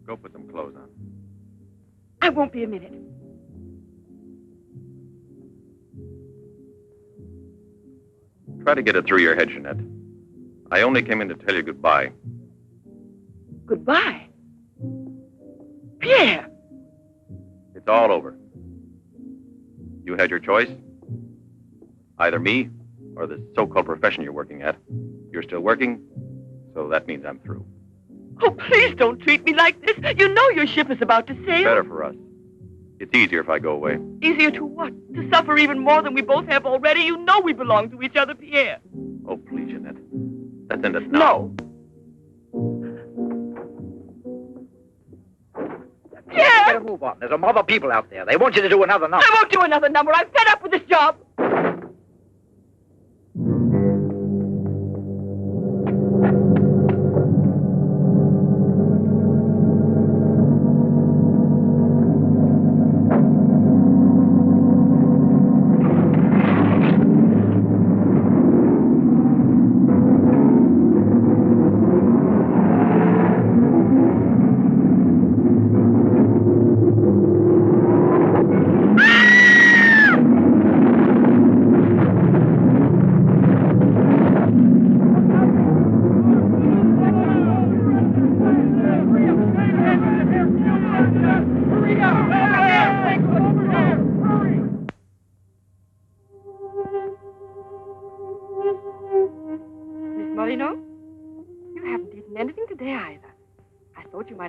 Go put some clothes on. I won't be a minute. Try to get it through your head, Jeanette. I only came in to tell you goodbye. Goodbye? Pierre! It's all over. You had your choice. Either me or the so-called profession you're working at. You're still working, so that means I'm through. Oh, please don't treat me like this. You know your ship is about to sail. Better for us. It's easier if I go away. Easier to what? To suffer even more than we both have already? You know we belong to each other, Pierre. Oh, please, Jeanette. Let's end it now. No. Pierre! Better move on. There's a mob of people out there. They want you to do another number. I won't do another number. I'm fed up with this job.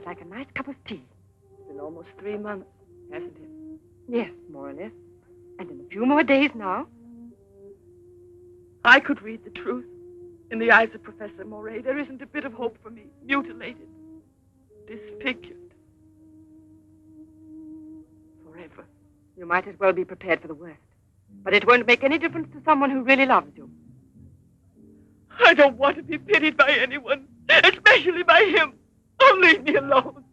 Like a nice cup of tea. It's been almost 3 months, hasn't it? Yes, more or less. And in a few more days now. I could read the truth. In the eyes of Professor Moray, there isn't a bit of hope for me. Mutilated. Disfigured. Forever. You might as well be prepared for the worst. But it won't make any difference to someone who really loves you. I don't want to be pitied by anyone, especially by him. Oh, leave me alone.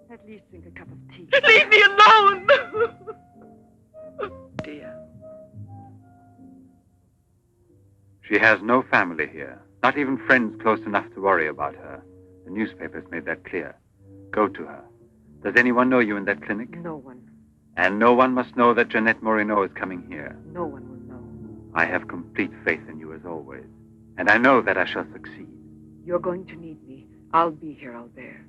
At least drink a cup of tea. Leave me alone! Dear. She has no family here. Not even friends close enough to worry about her. The newspapers made that clear. Go to her. Does anyone know you in that clinic? No one. And no one must know that Jeanette Moreno is coming here. No one will know. I have complete faith in you as always. And I know that I shall succeed. You're going to need me. I'll be here, Albert.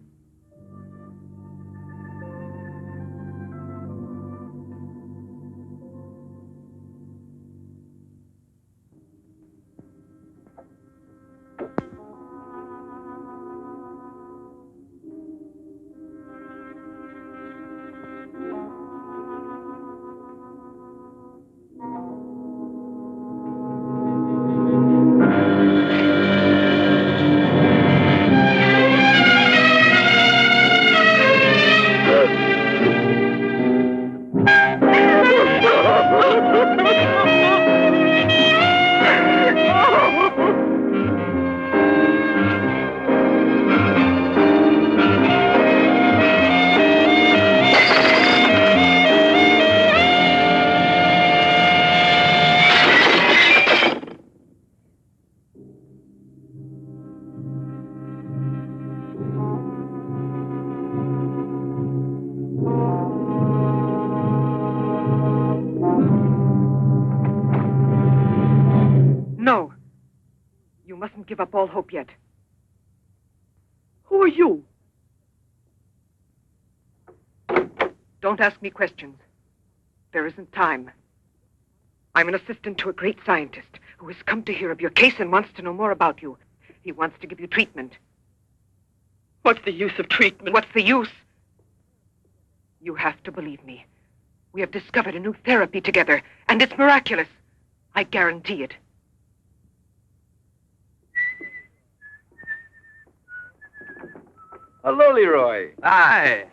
Give up all hope yet. Who are you? Don't ask me questions. There isn't time. I'm an assistant to a great scientist who has come to hear of your case and wants to know more about you. He wants to give you treatment. What's the use of treatment? What's the use? You have to believe me. We have discovered a new therapy together, and it's miraculous. I guarantee it. Hello, Leroy. Hi.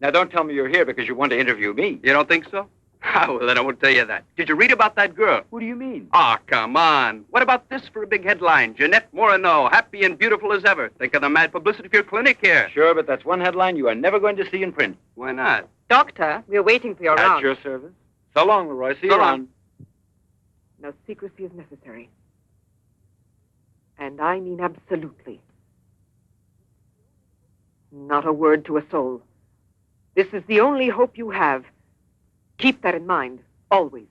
Now, don't tell me you're here because you want to interview me. You don't think so? Well, then I won't tell you that. Did you read about that girl? What do you mean? Oh, come on. What about this for a big headline? Jeanette Moreno, happy and beautiful as ever. Think of the mad publicity for your clinic here. Sure, but that's one headline you are never going to see in print. Why not? Doctor, we're waiting for your At round. your service. So long, Leroy. See you So long. around. No secrecy is necessary. And I mean absolutely. Not a word to a soul. This is the only hope you have. Keep that in mind, always.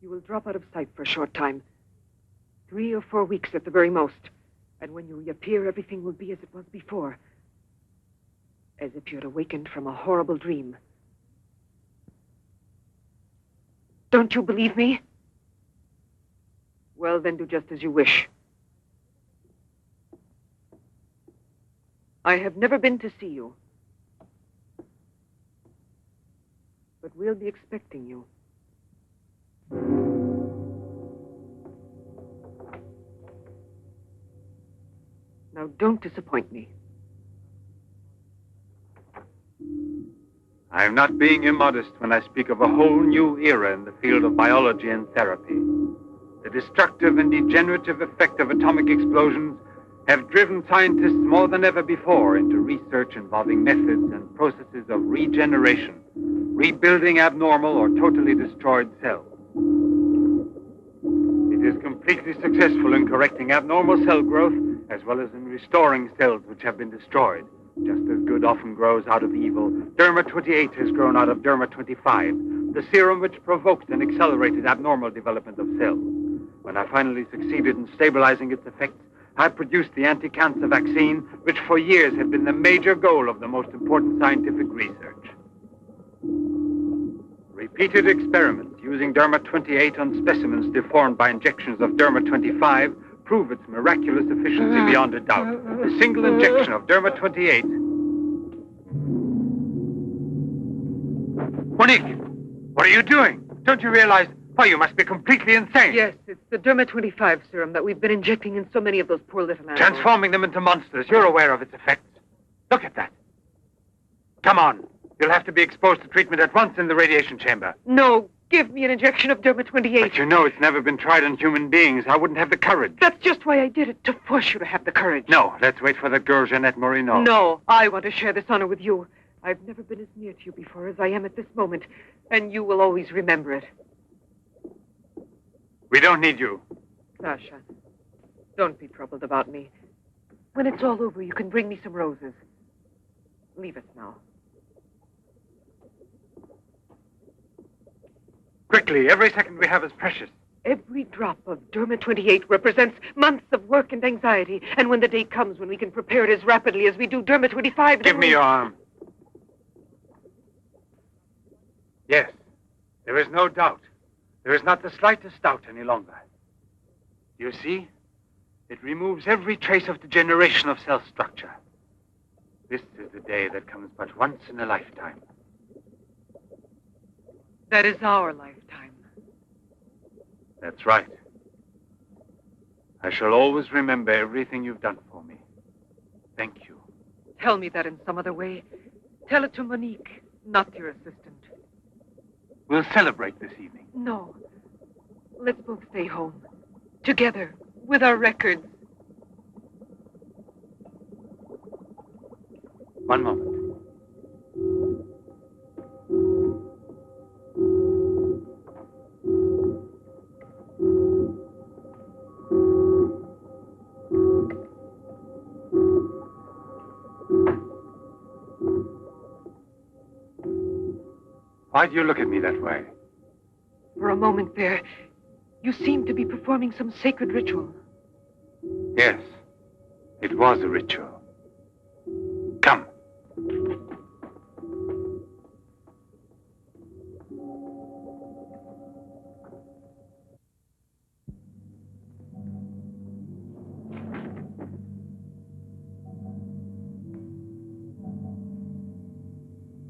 You will drop out of sight for a short time. 3 or 4 weeks at the very most. And when you reappear, everything will be as it was before. As if you had awakened from a horrible dream. Don't you believe me? Well, then do just as you wish. I have never been to see you. But we'll be expecting you. Now, don't disappoint me. I am not being immodest when I speak of a whole new era in the field of biology and therapy. The destructive and degenerative effect of atomic explosions have driven scientists more than ever before into research involving methods and processes of regeneration, rebuilding abnormal or totally destroyed cells. It is completely successful in correcting abnormal cell growth as well as in restoring cells which have been destroyed. Just as good often grows out of evil, Derma 28 has grown out of Derma 25, the serum which provoked and accelerated abnormal development of cells. When I finally succeeded in stabilizing its effects, I produced the anti-cancer vaccine, which for years had been the major goal of the most important scientific research. Repeated experiments using Derma 28 on specimens deformed by injections of Derma 25 prove its miraculous efficiency beyond a doubt. A single injection of Derma 28... Monique, what are you doing? Don't you realize... Why, you must be completely insane. Yes, it's the Derma 25 serum that we've been injecting in so many of those poor little animals. Transforming them into monsters. You're aware of its effects. Look at that. Come on. You'll have to be exposed to treatment at once in the radiation chamber. No, give me an injection of Derma 28. But you know it's never been tried on human beings. I wouldn't have the courage. That's just why I did it, to force you to have the courage. No, let's wait for that girl, Jeanette Morino. No, I want to share this honor with you. I've never been as near to you before as I am at this moment, and you will always remember it. We don't need you. Sasha, don't be troubled about me. When it's all over, you can bring me some roses. Leave us now. Quickly, every second we have is precious. Every drop of Derma 28 represents months of work and anxiety. And when the day comes when we can prepare it as rapidly as we do Derma 25... Give me your arm. Yes, there is no doubt. There is not the slightest doubt any longer. You see? It removes every trace of degeneration of cell structure. This is the day that comes but once in a lifetime. That is our lifetime. That's right. I shall always remember everything you've done for me. Thank you. Tell me that in some other way. Tell it to Monique, not your assistant. We'll celebrate this evening. No. Let's both stay home. Together, with our records. One moment. Why do you look at me that way? For a moment there, you seemed to be performing some sacred ritual. Yes, it was a ritual. Come.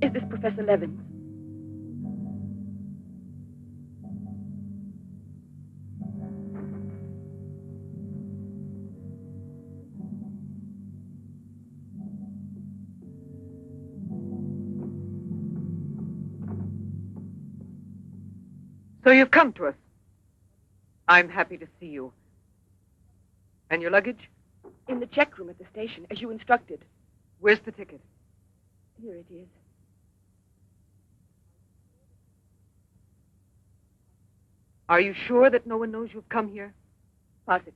Is this Professor Levins? So you've come to us. I'm happy to see you. And your luggage? In the check room at the station, as you instructed. Where's the ticket? Here it is. Are you sure that no one knows you've come here? Positive.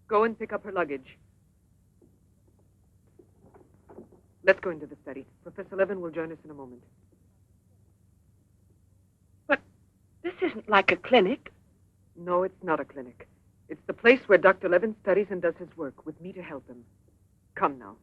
Go and pick up her luggage. Let's go into the study. Professor Levin will join us in a moment. But this isn't like a clinic. No, it's not a clinic. It's the place where Dr. Levin studies and does his work, with me to help him. Come now.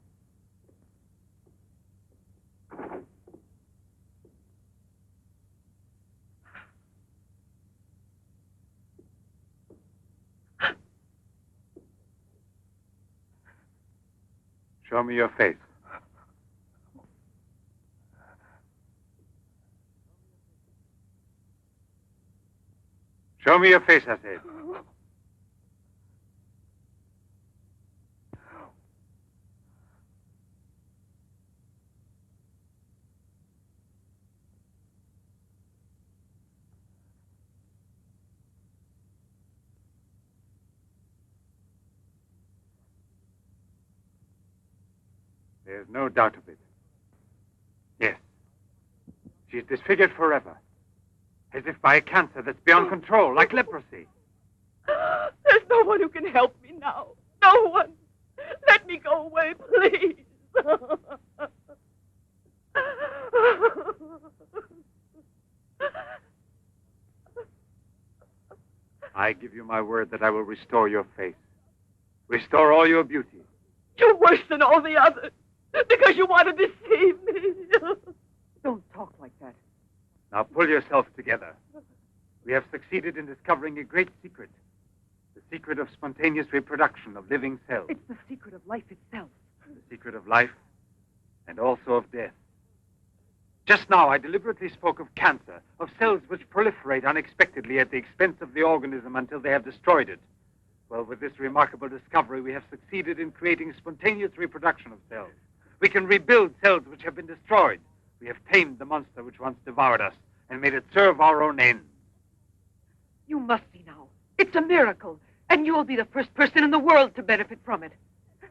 Show me your face. Show me your face, I said. There's no doubt of it. Yes. She's disfigured forever. As if by a cancer that's beyond control, like leprosy. There's no one who can help me now. No one. Let me go away, please. I give you my word that I will restore your face. Restore all your beauty. You're worse than all the others. Because you want to deceive me. Don't talk like that. Now pull yourself together. We have succeeded in discovering a great secret. The secret of spontaneous reproduction of living cells. It's the secret of life itself. The secret of life and also of death. Just now, I deliberately spoke of cancer, of cells which proliferate unexpectedly at the expense of the organism until they have destroyed it. Well, with this remarkable discovery, we have succeeded in creating spontaneous reproduction of cells. We can rebuild cells which have been destroyed. We have tamed the monster which once devoured us and made it serve our own ends. You must see now. It's a miracle, and you'll be the first person in the world to benefit from it.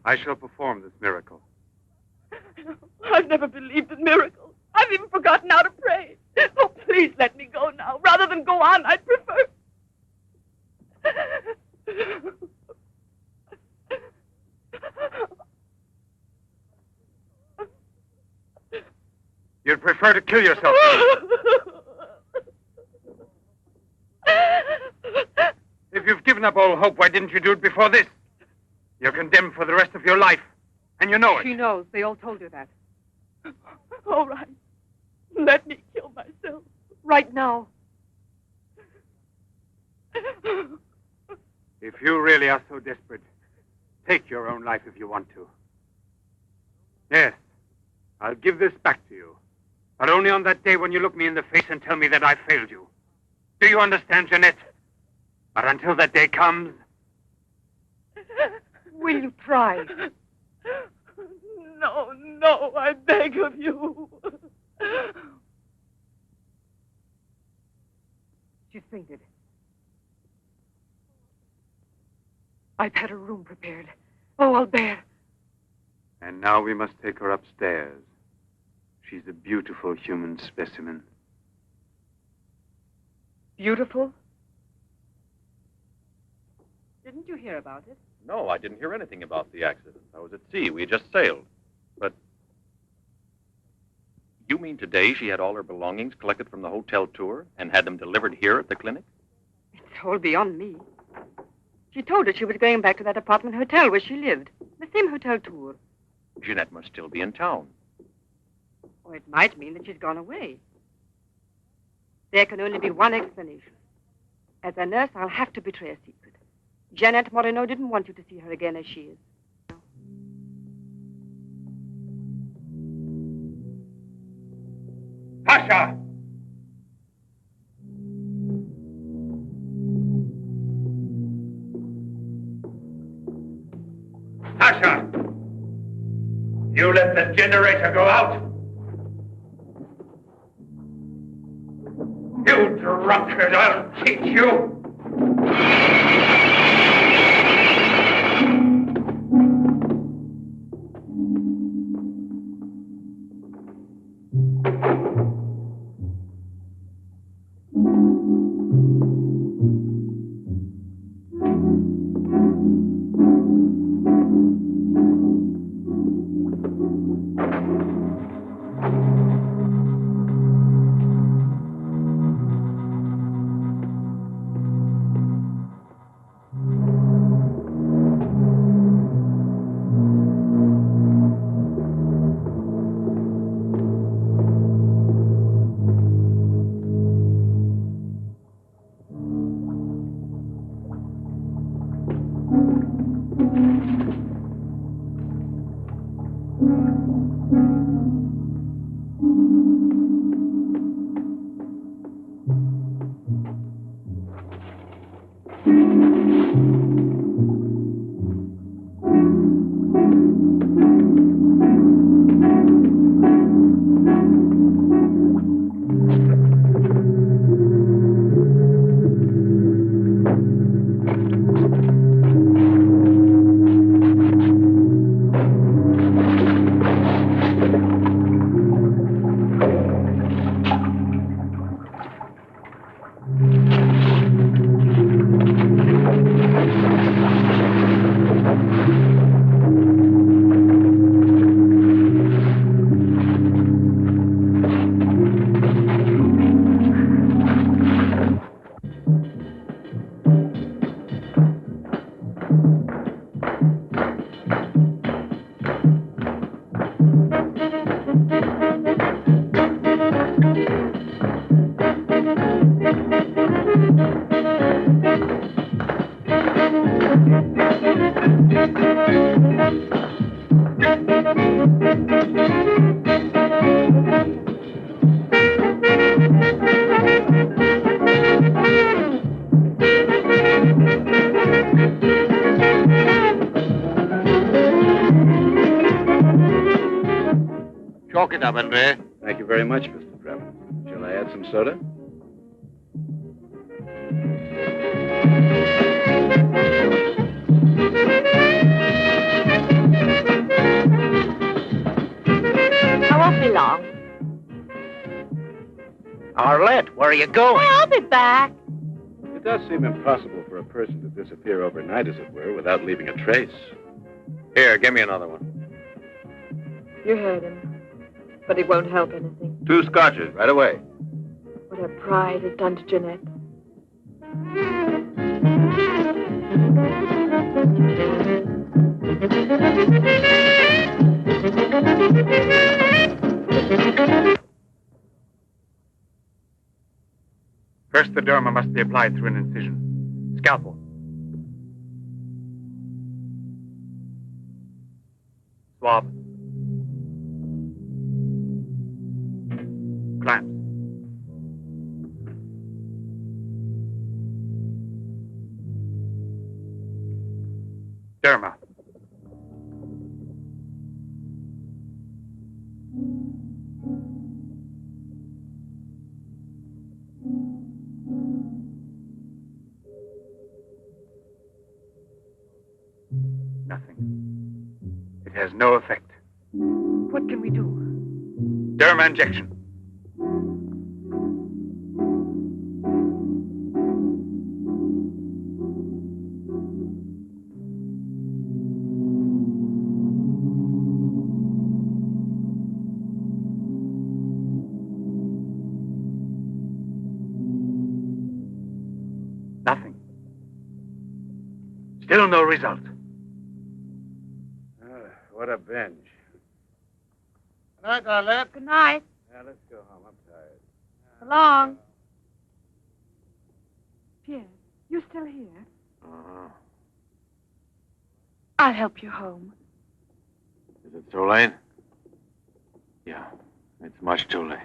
I shall perform this miracle. I've never believed in miracles. I've even forgotten how to pray. Oh, please let me go now. Rather than go on, I'd prefer... You'd prefer to kill yourself. If you've given up all hope, why didn't you do it before this? You're condemned for the rest of your life, and you know it. She knows. They all told her that. All right. Let me kill myself. Right now. If you really are so desperate, take your own life if you want to. Yes, I'll give this back to you. But only on that day when you look me in the face and tell me that I failed you. Do you understand, Jeanette? But until that day comes... Will you try? No, no, I beg of you. She's fainted. I've had her room prepared. Oh, I'll bear. And now we must take her upstairs. She's a beautiful human specimen. Beautiful? Didn't you hear about it? No, I didn't hear anything about the accident. I was at sea. We had just sailed. But you mean today she had all her belongings collected from the hotel tour and had them delivered here at the clinic? It's all beyond me. She told her she was going back to that apartment hotel where she lived. The same hotel tour. Jeanette must still be in town. Or it might mean that she's gone away. There can only be one explanation. As a nurse, I'll have to betray a secret. Jeanette Moreno didn't want you to see her again as she is. Pasha! Pasha! You let the generator go out? You drunkard, I'll teach you! Chalk it up, Andre. Thank you very much, Mr. Drebin. Shall I add some soda? I won't be long. Arlette, where are you going? I'll be back. It does seem impossible for a person to disappear overnight, as it were, without leaving a trace. Here, give me another one. You heard him. But it won't help anything. 2 scotches, right away. What her pride has done to Jeanette. First, the derma must be applied through an incision. Scalpel. Swab. Clamps. Derma. Nothing. It has no effect. What can we do? Derma injection. Nothing. Still no result. What a binge. Good night, Arlette. Good night. Yeah, let's go home. I'm tired. So long. Pierre, you still here? Uh-huh. I'll help you home. Is it too late? Yeah, it's much too late.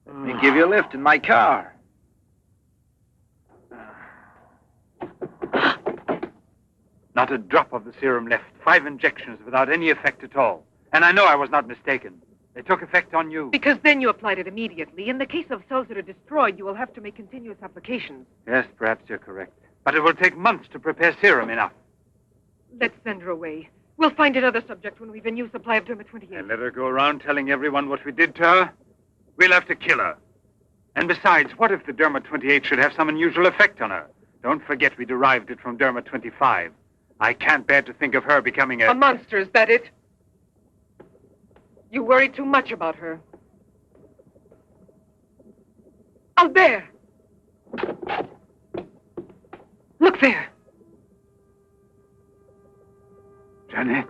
Let me give you a lift in my car. Not a drop of the serum left. 5 injections without any effect at all. And I know I was not mistaken. They took effect on you. Because then you applied it immediately. In the case of cells that are destroyed, you will have to make continuous applications. Yes, perhaps you're correct. But it will take months to prepare serum enough. Let's send her away. We'll find another subject when we've a new supply of Derma 28. And let her go around telling everyone what we did to her? We'll have to kill her. And besides, what if the Derma 28 should have some unusual effect on her? Don't forget we derived it from Derma 25. I can't bear to think of her becoming A monster, is that it? You worry too much about her. Out there! Look there! Jeanette.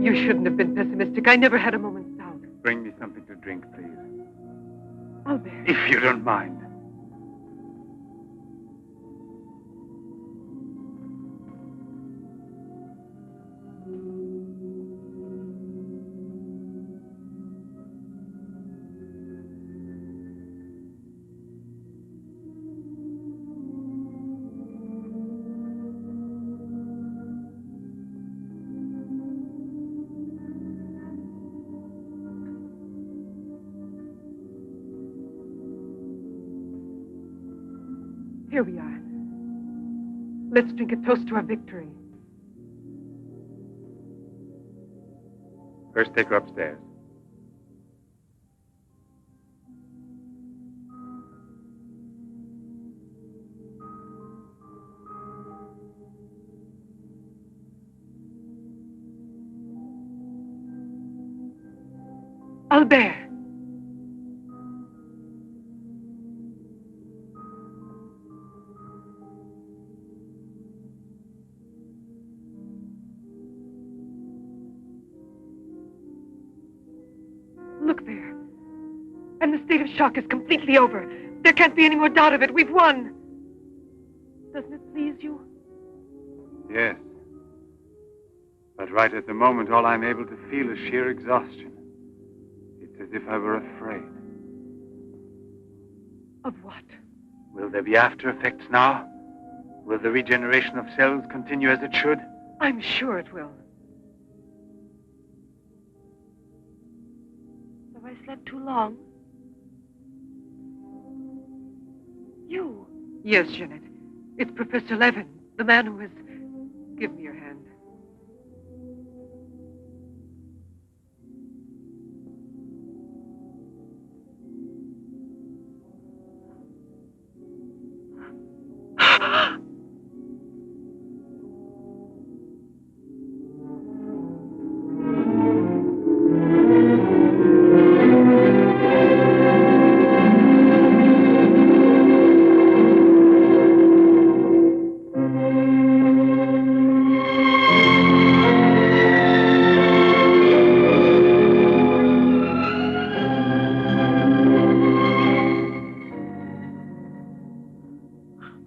You shouldn't have been pessimistic. I never had a moment's doubt. Bring me something to drink, please. Albert. If you don't mind. Here we are. Let's drink a toast to our victory. First, take her upstairs. Albert! Look there. And the state of shock is completely over. There can't be any more doubt of it. We've won. Doesn't it please you? Yes. But right at the moment, all I'm able to feel is sheer exhaustion. It's as if I were afraid. Of what? Will there be after effects now? Will the regeneration of cells continue as it should? I'm sure it will. Have I slept too long? You? Yes, Jeanette. It's Professor Levin, the man who has... Give me your hand.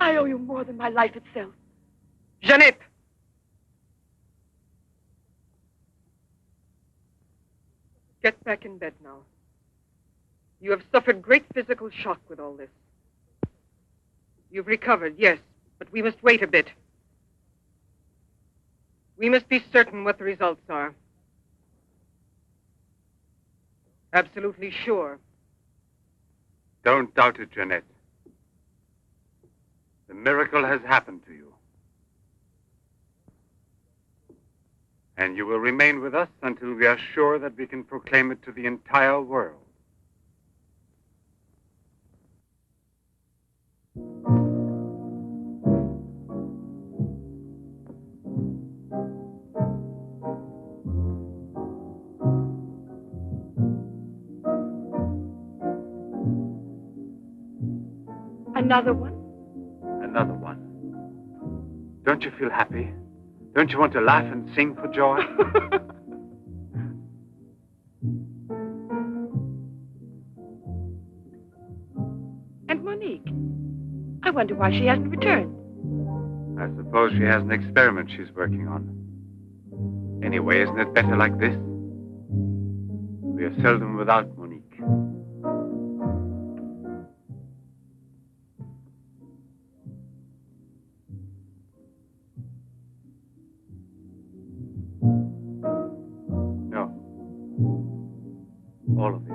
I owe you more than my life itself. Jeanette! Get back in bed now. You have suffered great physical shock with all this. You've recovered, yes, but we must wait a bit. We must be certain what the results are. Absolutely sure. Don't doubt it, Jeanette. The miracle has happened to you. And you will remain with us until we are sure that we can proclaim it to the entire world. Another one? Another one. Don't you feel happy? Don't you want to laugh and sing for joy? And Monique? I wonder why she hasn't returned. I suppose she has an experiment she's working on. Anyway, isn't it better like this? We are seldom without Monique. No. All of it.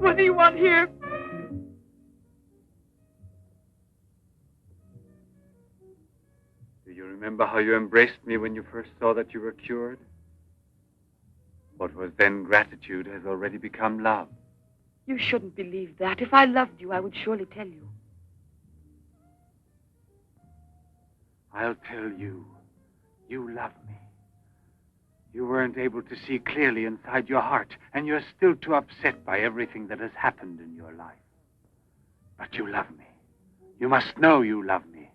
What do you want here? Do you remember how you embraced me when you first saw that you were cured? What was then gratitude has already become love. You shouldn't believe that. If I loved you, I would surely tell you. I'll tell you. You love me. You weren't able to see clearly inside your heart, and you're still too upset by everything that has happened in your life. But you love me. You must know you love me.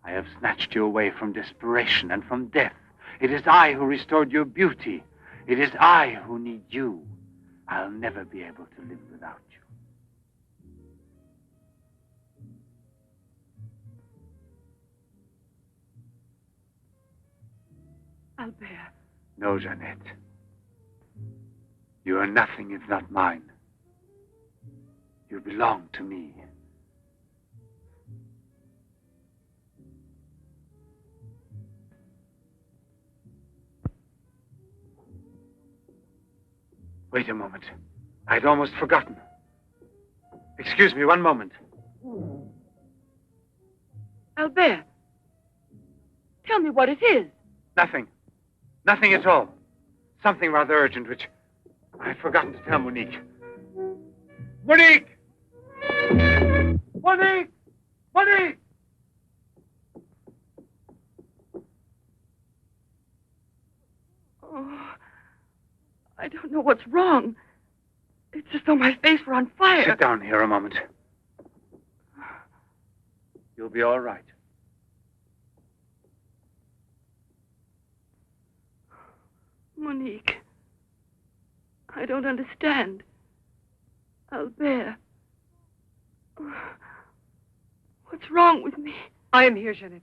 I have snatched you away from desperation and from death. It is I who restored your beauty. It is I who need you. I'll never be able to live without you. Albert. No, Jeanette. You are nothing if not mine. You belong to me. Wait a moment. I'd almost forgotten. Excuse me, one moment. Albert. Tell me what it is. Nothing. Nothing at all. Something rather urgent, which I'd forgotten to tell Monique. Monique! Monique! Monique! Oh, I don't know what's wrong. It's as though my face were on fire. Sit down here a moment. You'll be all right. Monique. I don't understand. Albert. What's wrong with me? I am here, Jeanette.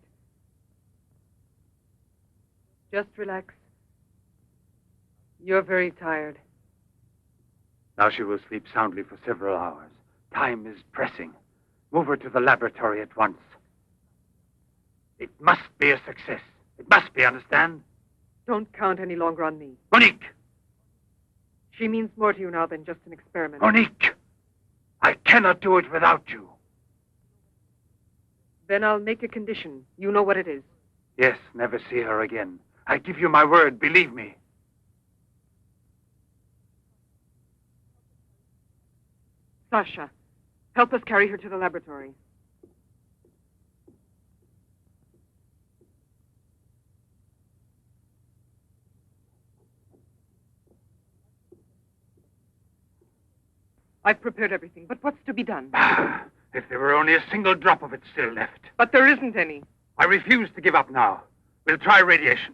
Just relax. You're very tired. Now she will sleep soundly for several hours. Time is pressing. Move her to the laboratory at once. It must be a success. It must be, understand? Don't count any longer on me. Monique! She means more to you now than just an experiment. Monique! I cannot do it without you. Then I'll make a condition. You know what it is. Yes, never see her again. I give you my word, believe me. Sasha, help us carry her to the laboratory. I've prepared everything, but what's to be done? If there were only a single drop of it still left. But there isn't any. I refuse to give up now. We'll try radiation.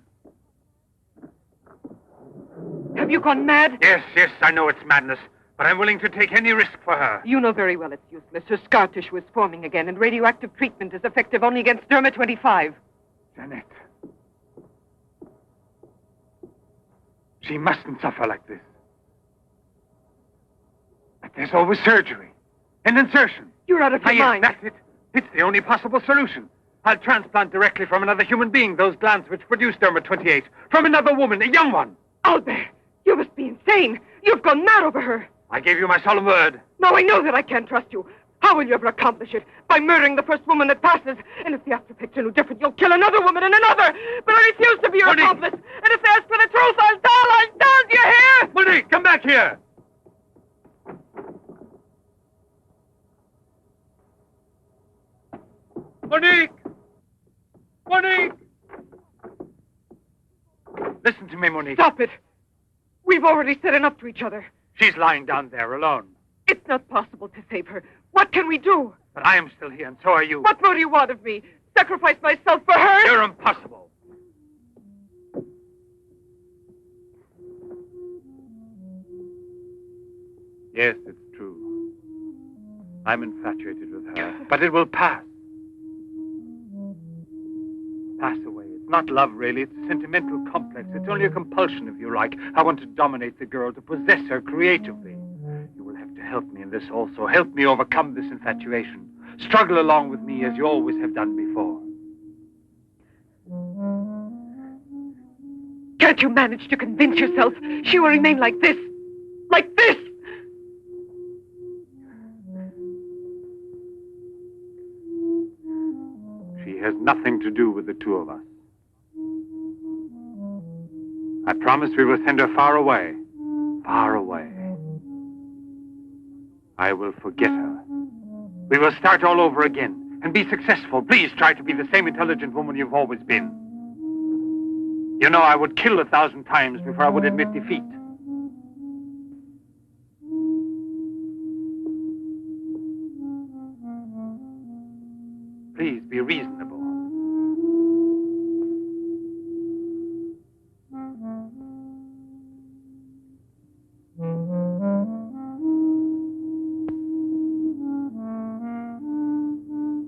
Have you gone mad? Yes, I know it's madness, but I'm willing to take any risk for her. You know very well it's useless. Her scar tissue is forming again, and radioactive treatment is effective only against Derma 25. Jeanette. She mustn't suffer like this. But there's always surgery. An insertion. You're out of your mind. That's it. It's the only possible solution. I'll transplant directly from another human being those glands which produce Derma 28. From another woman, a young one. Albert, you must be insane. You've gone mad over her. I gave you my solemn word. Now I know that I can't trust you. How will you ever accomplish it? By murdering the first woman that passes. And if the after picture no different, you'll kill another woman and another. But I refuse to be your accomplice. And if they ask for the truth, I'll tell. Do you hear? Monique, come back here. Monique! Monique! Listen to me, Monique. Stop it. We've already said enough to each other. She's lying down there alone. It's not possible to save her. What can we do? But I am still here, and so are you. What more do you want of me? Sacrifice myself for her? You're impossible. Yes, it's true. I'm infatuated with her. But it will pass. Pass away. It's not love, really. It's a sentimental complex. It's only a compulsion, if you like. I want to dominate the girl, to possess her creatively. You will have to help me in this also. Help me overcome this infatuation. Struggle along with me as you always have done before. Can't you manage to convince yourself she will remain like this? Like this? She has nothing to do with the two of us. I promise we will send her far away. Far away. I will forget her. We will start all over again. and be successful. Please try to be the same intelligent woman you've always been. You know, I would kill 1,000 times before I would admit defeat. Please be reasonable.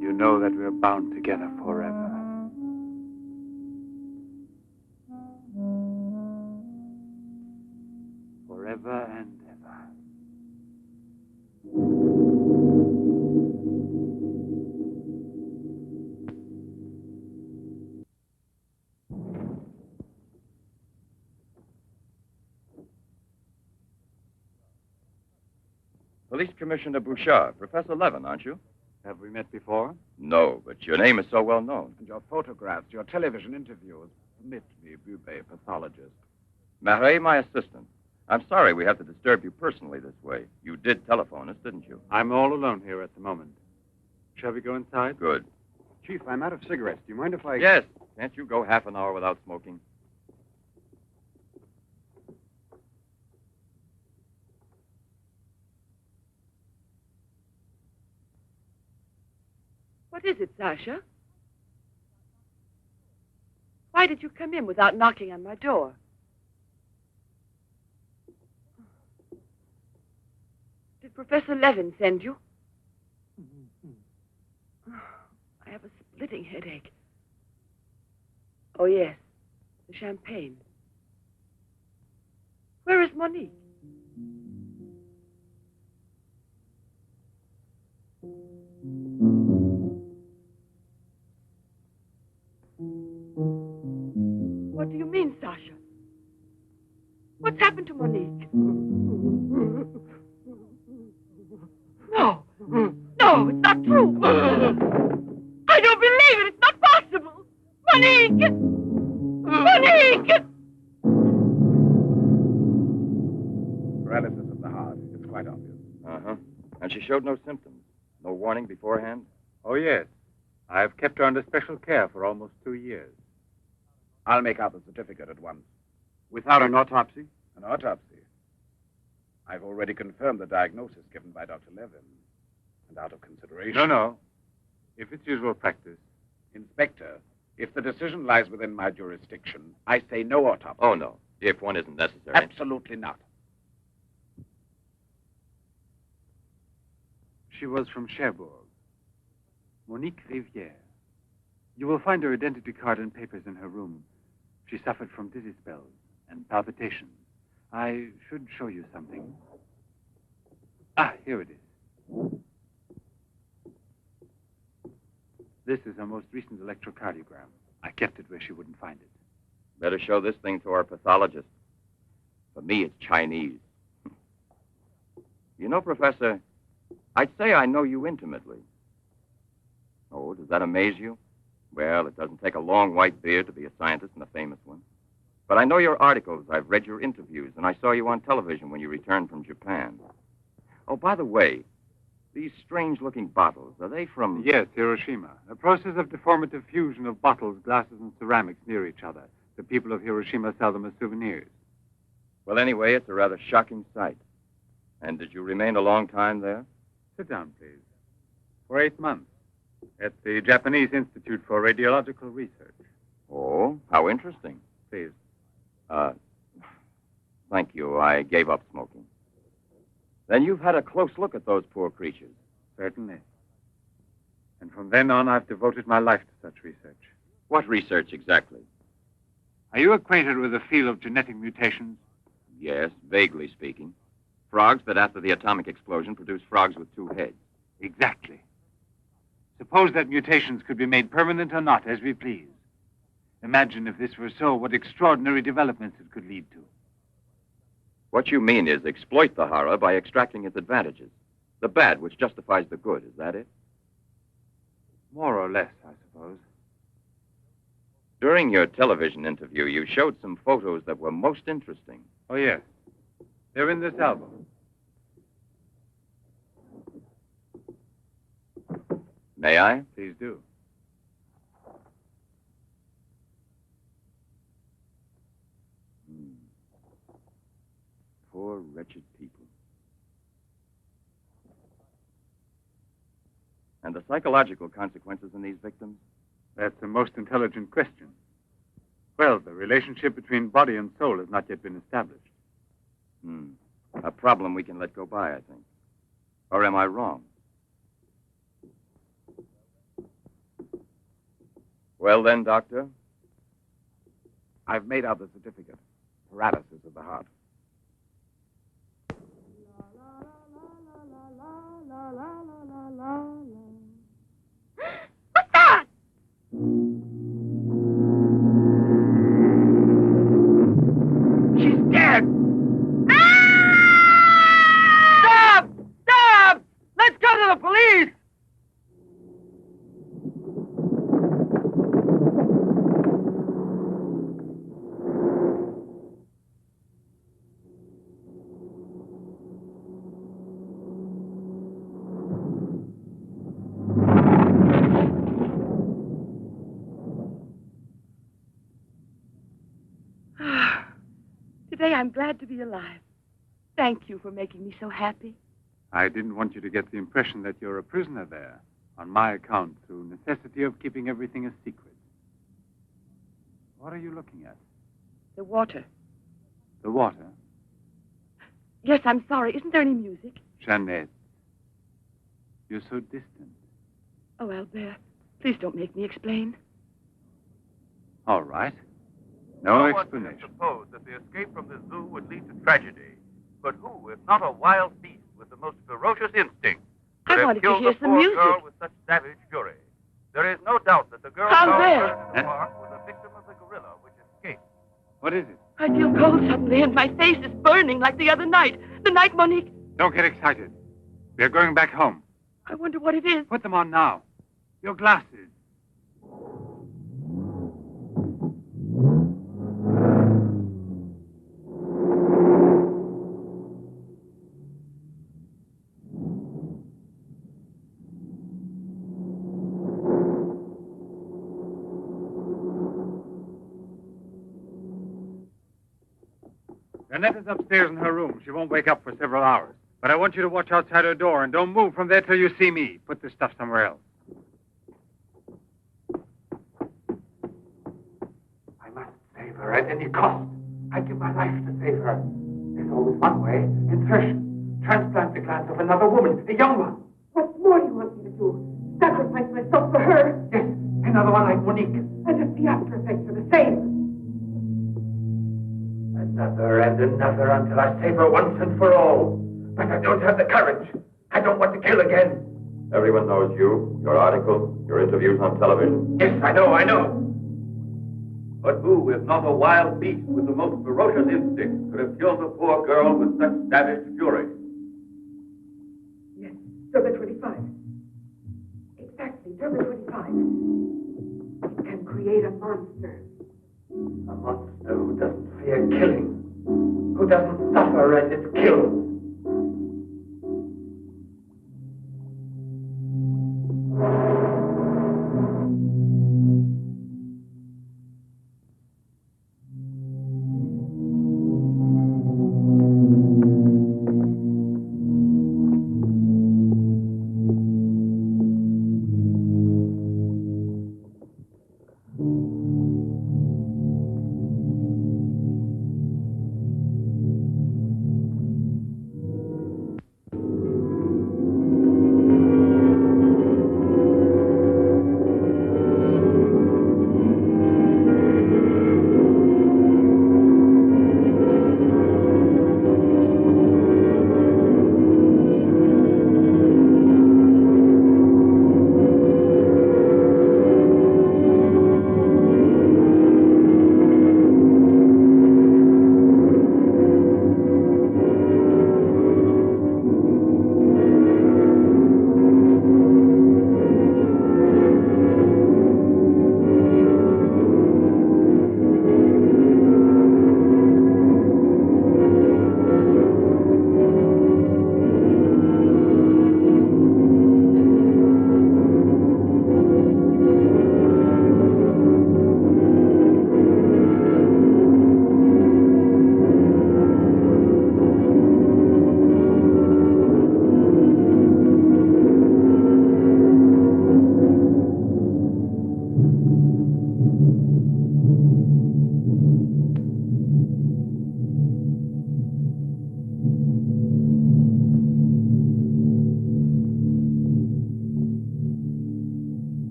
You know that we're bound together forever. Forever and ever. Police Commissioner Bouchard, Professor Levin, aren't you? Have we met before? No, but your name is so well known. And your photographs, your television interviews. Permit me, Bube, pathologist. Marais, my assistant. I'm sorry we have to disturb you personally this way. You did telephone us, didn't you? I'm all alone here at the moment. Shall we go inside? Good. Chief, I'm out of cigarettes. Do you mind if I... Yes. Can't you go half an hour without smoking? What is it, Sasha? Why did you come in without knocking on my door? Did Professor Levin send you? I have a splitting headache. Oh, yes. The champagne. Where is Monique? What do you mean, Sasha? What's happened to Monique? No. No, it's not true. I don't believe it. It's not possible. Monique! Monique! Paralysis of the heart. It's quite obvious. Uh-huh. And she showed no symptoms. No warning beforehand? Oh, yes. I've kept her under special care for almost 2 years. I'll make out the certificate at once. Without an autopsy? An autopsy. I've already confirmed the diagnosis given by Dr. Levin. And out of consideration... No. If it's usual practice. Inspector, if the decision lies within my jurisdiction, I say no autopsy. Oh, no. If one isn't necessary. Absolutely not. She was from Cherbourg. Monique Rivière. You will find her identity card and papers in her room. She suffered from dizzy spells and palpitations. I should show you something. Ah, here it is. This is her most recent electrocardiogram. I kept it where she wouldn't find it. Better show this thing to our pathologist. For me, it's Chinese. You know, Professor, I'd say I know you intimately. Oh, does that amaze you? Well, it doesn't take a long white beard to be a scientist and a famous one. But I know your articles, I've read your interviews, and I saw you on television when you returned from Japan. Oh, by the way, these strange-looking bottles, are they from... Yes, Hiroshima. A process of deformative fusion of bottles, glasses, and ceramics near each other. The people of Hiroshima sell them as souvenirs. Well, anyway, it's a rather shocking sight. And did you remain a long time there? Sit down, please. For 8 months. At the Japanese Institute for Radiological Research. Oh, how interesting. Please. Thank you. I gave up smoking. Then you've had a close look at those poor creatures. Certainly. And from then on, I've devoted my life to such research. What research exactly? Are you acquainted with the field of genetic mutations? Yes, vaguely speaking. Frogs that after the atomic explosion produce frogs with 2 heads. Exactly. Suppose that mutations could be made permanent or not, as we please. Imagine if this were so, what extraordinary developments it could lead to. What you mean is exploit the horror by extracting its advantages. The bad which justifies the good, is that it? More or less, I suppose. During your television interview, you showed some photos that were most interesting. Oh, yes. They're in this album. May I? Please do. Poor, wretched people. And the psychological consequences in these victims? That's the most intelligent question. Well, the relationship between body and soul has not yet been established. A problem we can let go by, I think. Or am I wrong? Well then, Doctor? I've made out the certificate. Paralysis of the heart. What's that? She's dead! Stop! Stop! Let's go to the police! Today I'm glad to be alive. Thank you for making me so happy. I didn't want you to get the impression that you're a prisoner there, on my account, through necessity of keeping everything a secret. What are you looking at? The water. The water? Yes, I'm sorry. Isn't there any music? Jeanette, you're so distant. Oh, Albert, please don't make me explain. All right. No explanation. Suppose that the escape from the zoo would lead to tragedy. But who, if not a wild beast with the most ferocious instinct, could I have wanted to killed hear the some poor music. girl with such savage fury? There is no doubt that the girl How found there? murdered in the park was a victim of the gorilla which escaped. What is it? I feel cold suddenly, and my face is burning like the other night. The night Monique... Don't get excited. We're going back home. I wonder what it is. Put them on now. Your glasses. Jeanette is upstairs in her room. She won't wake up for several hours. But I want you to watch outside her door and don't move from there till you see me. Put this stuff somewhere else. I must save her at any cost. I'd give my life to save her. There's always one way. Insertion. Transplant the glands of another woman, a young one. What more do you want me to do? Sacrifice myself for her? Yes, another one like Monique. And if the after effects are the same. Another and another until I save her once and for all. But I don't have the courage. I don't want to kill again. Everyone knows you, your articles, your interviews on television. Yes, I know. But who, if not a wild beast with the most ferocious instinct, could have killed the poor girl with such savage fury? Yes, Derma 25. Exactly, Derma 25. It can create a monster. A monster who doesn't fear killing. Who doesn't suffer and is killed.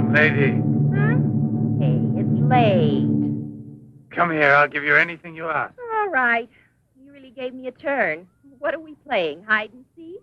Young lady, Hey, it's late. come here. I'll give you anything you ask. All right. You really gave me a turn. What are we playing? Hide and seek?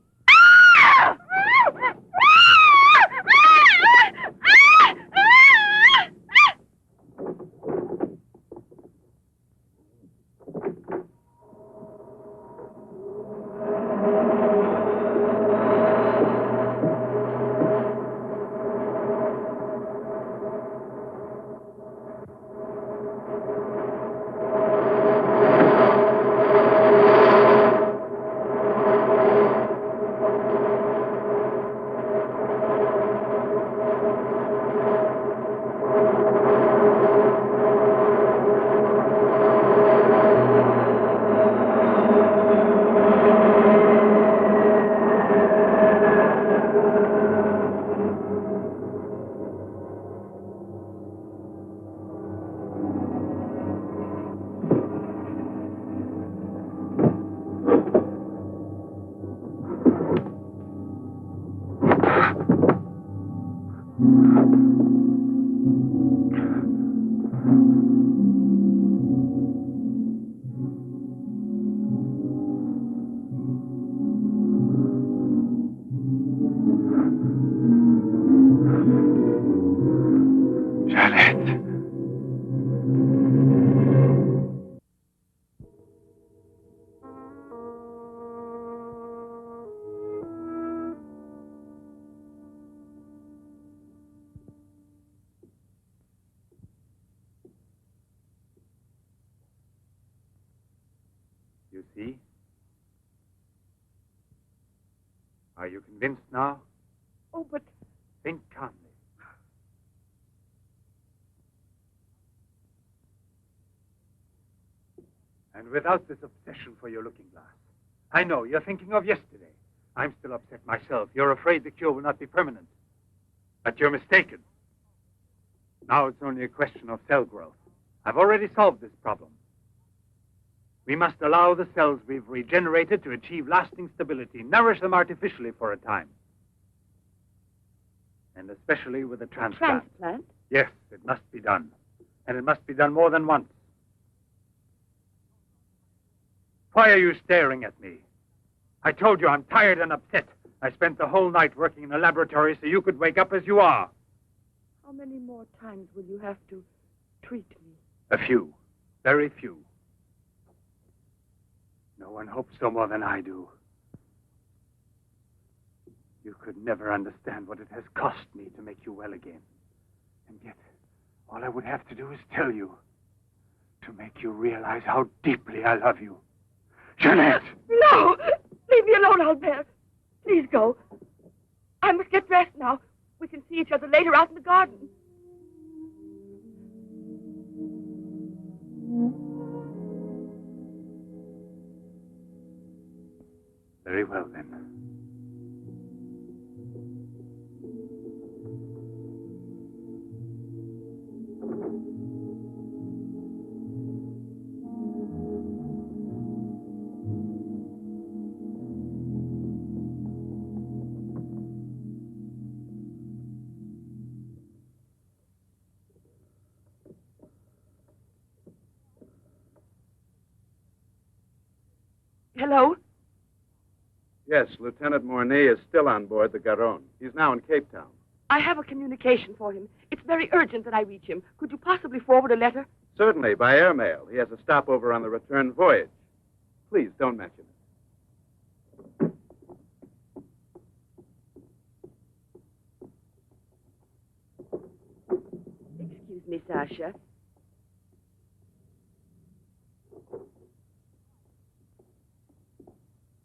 You see? Are you convinced now? Oh, but Think calmly. And without this obsession for your looking glass. I know, you're thinking of yesterday. I'm still upset myself. You're afraid the cure will not be permanent. But you're mistaken. Now it's only a question of cell growth. I've already solved this problem. We must allow the cells we've regenerated to achieve lasting stability, nourish them artificially for a time. And especially with a transplant. transplant? Yes, it must be done. And it must be done more than once. Why are you staring at me? I told you I'm tired and upset. I spent the whole night working in a laboratory so you could wake up as you are. How many more times will you have to treat me? A few. Very few. No one hopes so more than I do. You could never understand what it has cost me to make you well again. And yet, all I would have to do is tell you. To make you realize how deeply I love you. Jeanette! No! Leave me alone, Albert. Please go. I must get dressed now. We can see each other later out in the garden. Very well, then. Hello? Yes, Lieutenant Mornay is still on board the Garonne. He's now in Cape Town. I have a communication for him. It's very urgent that I reach him. Could you possibly forward a letter? Certainly, by airmail. He has a stopover on the return voyage. Please, don't mention it. Excuse me, Sasha.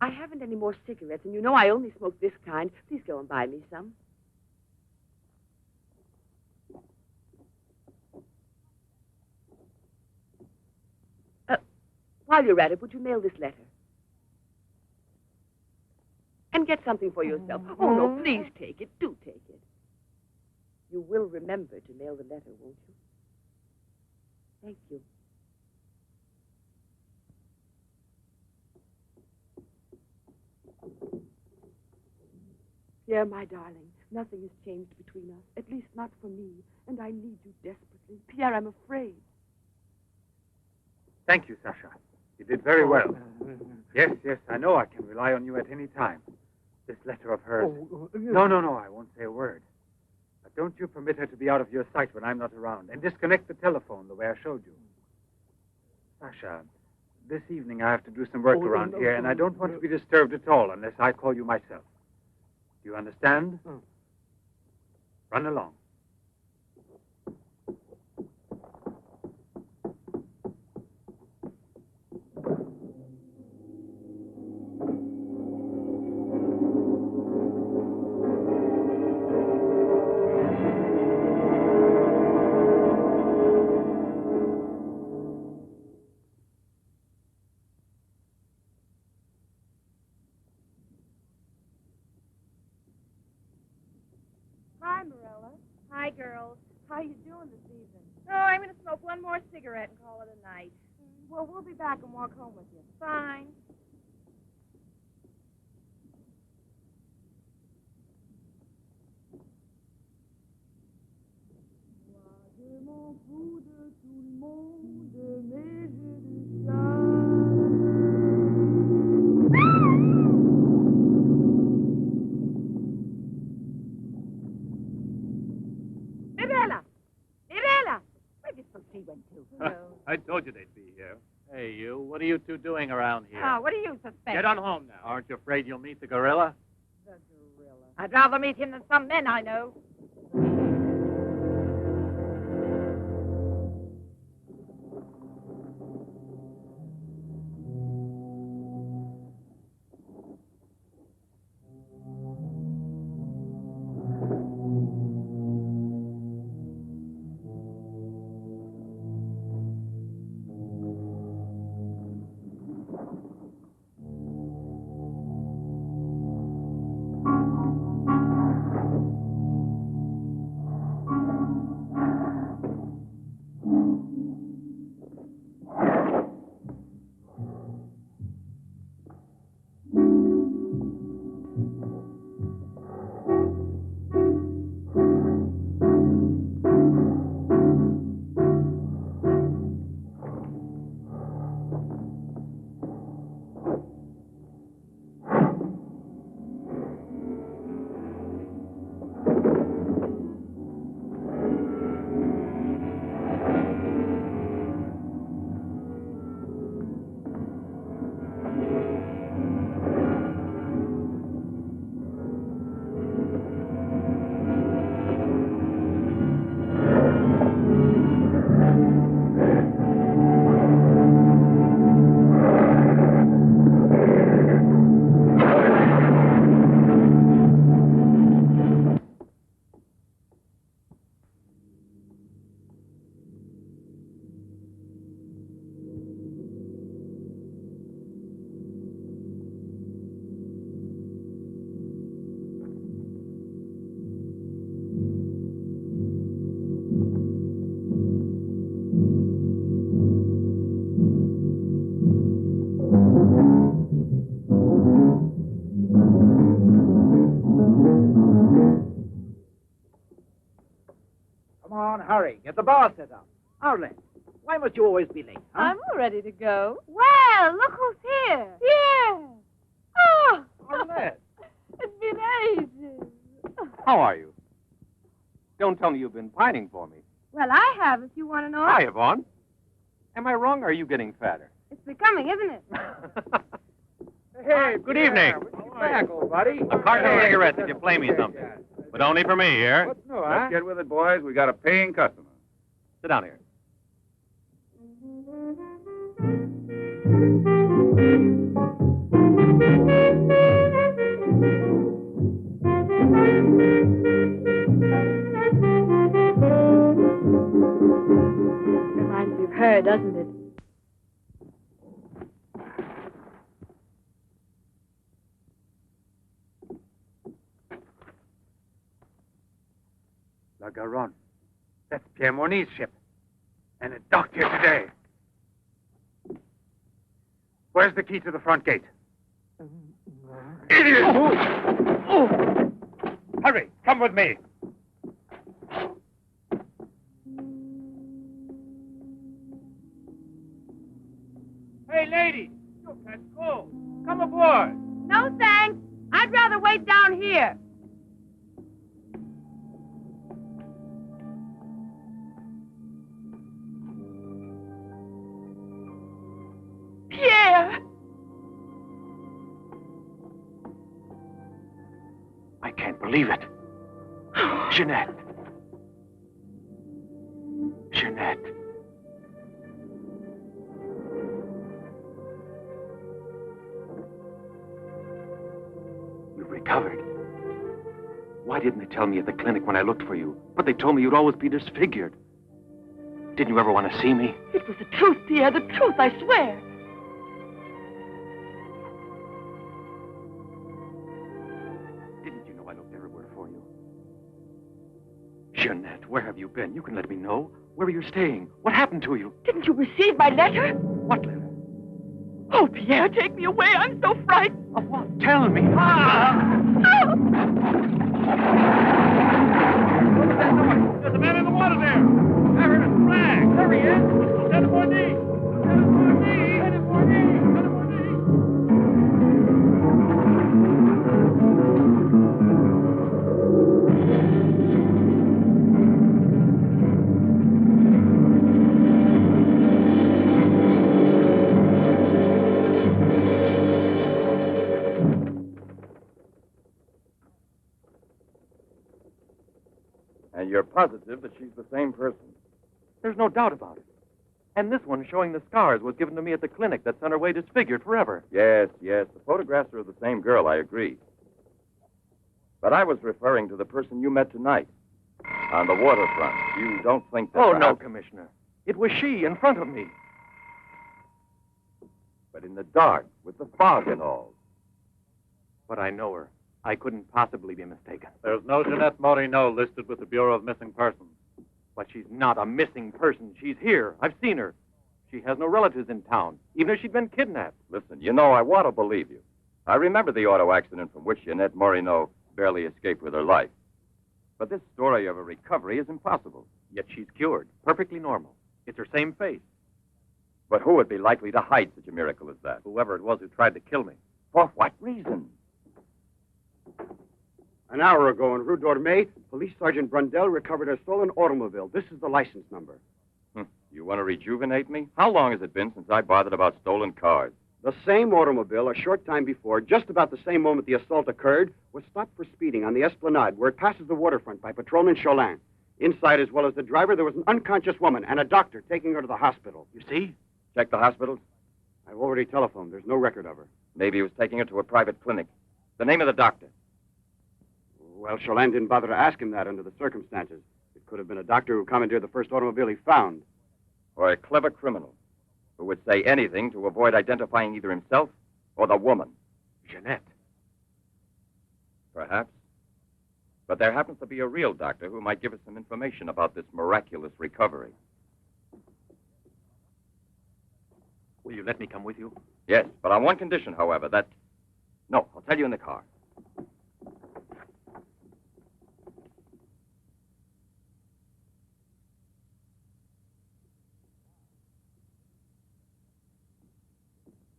I haven't any more cigarettes, and you know I only smoke this kind. Please go and buy me some. While you're at it, would you mail this letter? And get something for yourself. Oh, no, please take it. Do take it. You will remember to mail the letter, won't you? Thank you. Pierre, my darling, Nothing has changed between us, at least not for me, and I need you desperately. Pierre, I'm afraid. Thank you, Sasha. You did very well. Yes, I know I can rely on you at any time. This letter of hers... No, I won't say a word. But don't you permit her to be out of your sight when I'm not around, and disconnect the telephone the way I showed you. Sasha, this evening I have to do some work around here, and I don't want to be disturbed at all unless I call you myself. Do you understand? Run along. Hi, girls. How you doing this evening? Oh, I'm going to smoke one more cigarette and call it a night. Well, we'll be back and walk home with you. Fine. I told you they'd be here. Hey, you. What are you two doing around here? Oh, what do you suspect? Get on home now. Aren't you afraid you'll meet the gorilla? The gorilla. I'd rather meet him than some men I know. Hurry, get the bar set up. Arlen, why must you always be late, huh? I'm all ready to go. Well, look who's here. Yeah. Oh, Arlen. It's been ages. How are you? Don't tell me you've been pining for me. Well, I have, if you want to know. Hi, Yvonne. Am I wrong, or are you getting fatter? It's becoming, isn't it? Hey, good evening. Welcome back, old buddy. A carton of cigarettes if you play me something. But only for me here. What's new, Let's get with it, boys. We got a paying customer. Sit down here. Reminds me of her, doesn't it? La Garonne. That's Pierre Mornay's ship. And it docked here today. Where's the key to the front gate? Idiot! Hurry, come with me. Hey, lady, you catch cold. Come aboard. No, thanks. I'd rather wait down here. Pierre! I can't believe it. Jeanette. Jeanette. You've recovered. Why didn't they tell me at the clinic when I looked for you? But they told me you'd always be disfigured. Didn't you ever want to see me? It was the truth, Pierre, the truth, I swear. Didn't you know I looked everywhere for you? Jeanette, where have you been? You can let me know. Where are you staying? What happened to you? Didn't you receive my letter? What letter? Oh, Pierre, take me away. I'm so frightened. Of what? Tell me. There's a man in the water there. I heard a flag. There he is. Lieutenant Morney. Lieutenant Morney. Lieutenant Morney. Lieutenant Morney. And you're positive that she's the same person? There's no doubt about it. And this one showing the scars was given to me at the clinic that sent her away disfigured forever. Yes, yes. The photographs are of the same girl, I agree. But I was referring to the person you met tonight on the waterfront. You don't think that... Oh, no, perhaps- Commissioner. It was she in front of me. But in the dark, with the fog and all. But I know her. I couldn't possibly be mistaken. There's no Jeanette Morino listed with the Bureau of Missing Persons. But she's not a missing person. She's here. I've seen her. She has no relatives in town, even if she'd been kidnapped. Listen, you know, I want to believe you. I remember the auto accident from which Jeanette Morino barely escaped with her life. But this story of a recovery is impossible. Yet she's cured, perfectly normal. It's her same face. But who would be likely to hide such a miracle as that? Whoever it was who tried to kill me. For what reason? An hour ago in Rue Dormay, Police Sergeant Brundell recovered a stolen automobile. This is the license number. You want to rejuvenate me? How long has it been since I bothered about stolen cars? The same automobile, a short time before, just about the same moment the assault occurred, was stopped for speeding on the Esplanade, where it passes the waterfront by Patrolman Cholin. Inside, as well as the driver, there was an unconscious woman and a doctor taking her to the hospital. You see? Check the hospitals? I've already telephoned. There's no record of her. Maybe he was taking her to a private clinic. The name of the doctor? Well, Cholin didn't bother to ask him that under the circumstances. It could have been a doctor who commandeered the first automobile he found. Or a clever criminal who would say anything to avoid identifying either himself or the woman. Jeanette. Perhaps. But there happens to be a real doctor who might give us some information about this miraculous recovery. Will you let me come with you? Yes, but on one condition, however, that... No, I'll tell you in the car.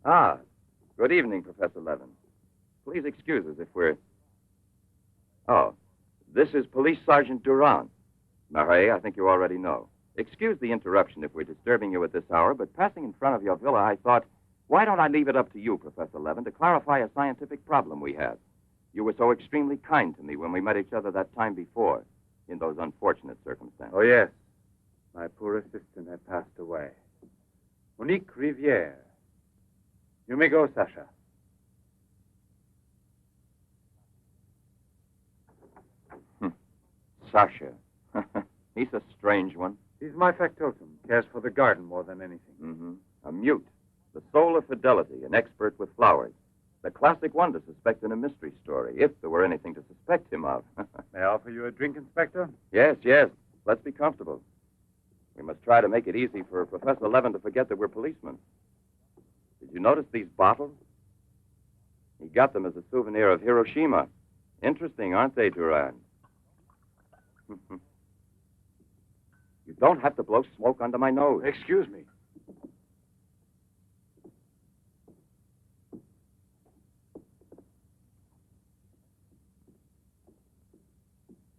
Ah, good evening, Professor Levin. Please excuse us if we're... Oh, this is Police Sergeant Durand. Marais, I think you already know. Excuse the interruption if we're disturbing you at this hour, but passing in front of your villa, I thought, why don't I leave it up to you, Professor Levin, to clarify a scientific problem we have? You were so extremely kind to me when we met each other that time before, in those unfortunate circumstances. Oh, yes. My poor assistant had passed away. Monique Rivière. You may go, Sasha. Sasha. He's a strange one. He's my factotum. Cares for the garden more than anything. Mm-hmm. A mute. The soul of fidelity, an expert with flowers. The classic one to suspect in a mystery story, if there were anything to suspect him of. May I offer you a drink, Inspector? Yes, yes. Let's be comfortable. We must try to make it easy for Professor Levin to forget that we're policemen. Did you notice these bottles? He got them as a souvenir of Hiroshima Interesting, aren't they, Durand? You don't have to blow smoke under my nose. Excuse me.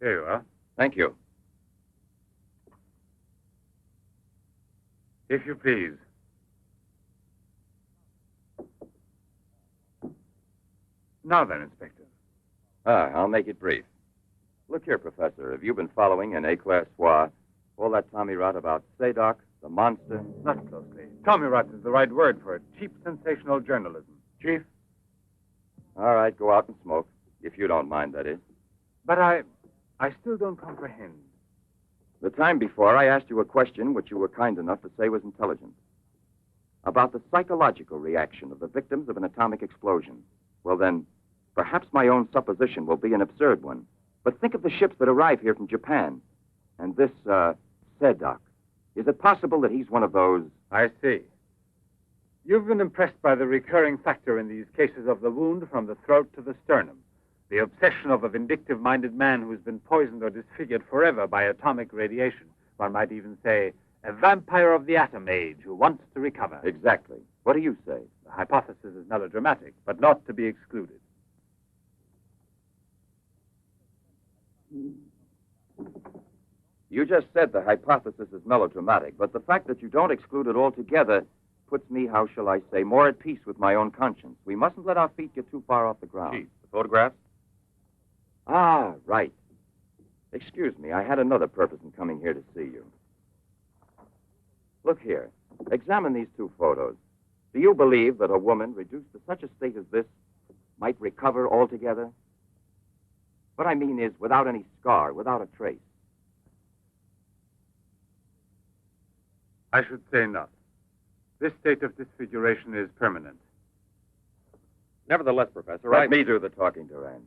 Here you are. Thank you. If you please. Now then, Inspector. I'll make it brief. Look here, Professor. Have you been following in A-Class Soir all that Tommy rot about Sadok, the monster? Not closely. Tommy rot is the right word for it. Cheap, sensational journalism. Chief? All right, go out and smoke. If you don't mind, that is. But I still don't comprehend. The time before, I asked you a question which you were kind enough to say was intelligent. About the psychological reaction of the victims of an atomic explosion. Well, then, perhaps my own supposition will be an absurd one. But think of the ships that arrive here from Japan. And this, Sadok. Is it possible that he's one of those? I see. You've been impressed by the recurring factor in these cases of the wound from the throat to the sternum. The obsession of a vindictive-minded man who's been poisoned or disfigured forever by atomic radiation. One might even say, a vampire of the atom age who wants to recover. Exactly. What do you say? The hypothesis is melodramatic, but not to be excluded. You just said the hypothesis is melodramatic, but the fact that you don't exclude it altogether puts me, how shall I say, more at peace with my own conscience. We mustn't let our feet get too far off the ground. Chief, the photographs? Ah, right. Excuse me, I had another purpose in coming here to see you. Look here. Examine these two photos. Do you believe that a woman reduced to such a state as this might recover altogether? What I mean is without any scar, without a trace. I should say not. This state of disfiguration is permanent. Nevertheless, Professor, Let me do the talking, Durand.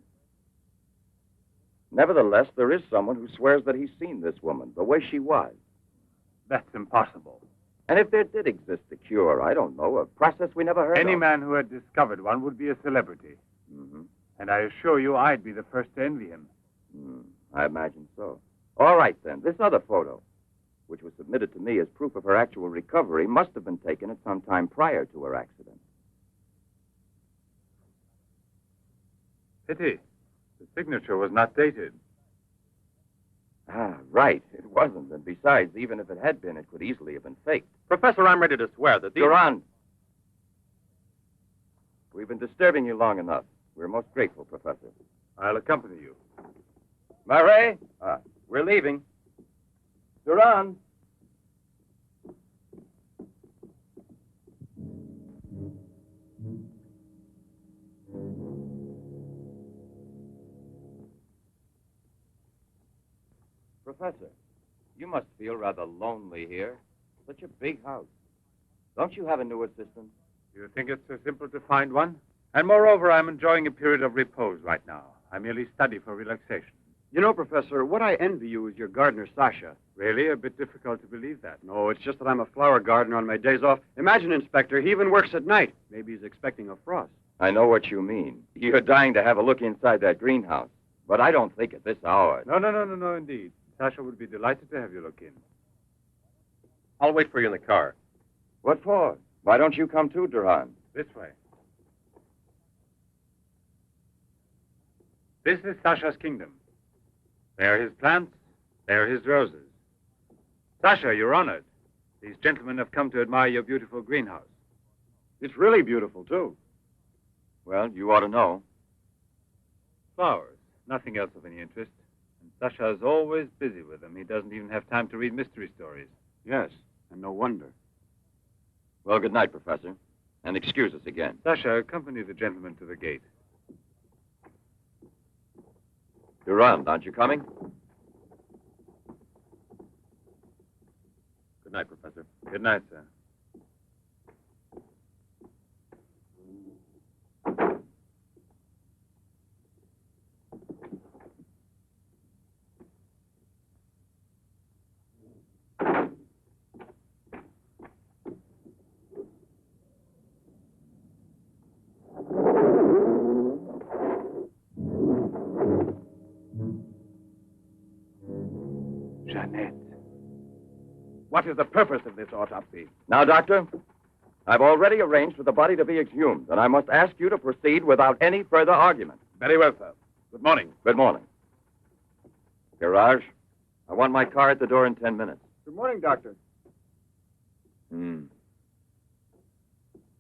Nevertheless, there is someone who swears that he's seen this woman, the way she was. That's impossible. And if there did exist a cure, I don't know, a process we never heard Any of. man who had discovered one would be a celebrity. Mm-hmm. And I assure you I'd be the first to envy him. I imagine so. All right, then. This other photo, which was submitted to me as proof of her actual recovery, must have been taken at some time prior to her accident. Pity. The signature was not dated. Ah, right. It wasn't. And besides, even if it had been, it could easily have been faked. Professor, I'm ready to swear that these... Durand! We've been disturbing you long enough. We're most grateful, Professor. I'll accompany you. Murray? We're leaving. Durand! Professor, you must feel rather lonely here. Such a big house. Don't you have a new assistant? You think it's so simple to find one? And moreover, I'm enjoying a period of repose right now. I merely study for relaxation. You know, Professor, what I envy you is your gardener, Sasha. Really? A bit difficult to believe that. No, it's just that I'm a flower gardener on my days off. Imagine, Inspector, he even works at night. Maybe he's expecting a frost. I know what you mean. You're dying to have a look inside that greenhouse. But I don't think at this hour. No, indeed. Sasha would be delighted to have you look in. I'll wait for you in the car. What for? Why don't you come too, Durand? This way. This is Sasha's kingdom. There are his plants. There are his roses. Sasha, you're honored. These gentlemen have come to admire your beautiful greenhouse. It's really beautiful, too. Well, you ought to know. Flowers. Nothing else of any interest. And Sasha is always busy with them. He doesn't even have time to read mystery stories. Yes, and no wonder. Well, good night, Professor. And excuse us again. Sasha, accompany the gentleman to the gate. Durand, aren't you coming? Good night, Professor. Good night, sir. What is the purpose of this autopsy? Now, Doctor, I've already arranged for the body to be exhumed, and I must ask you to proceed without any further argument. Very well, sir. Good morning. Good morning. Garage, I want my car at the door in 10 minutes. Good morning, Doctor. Hmm.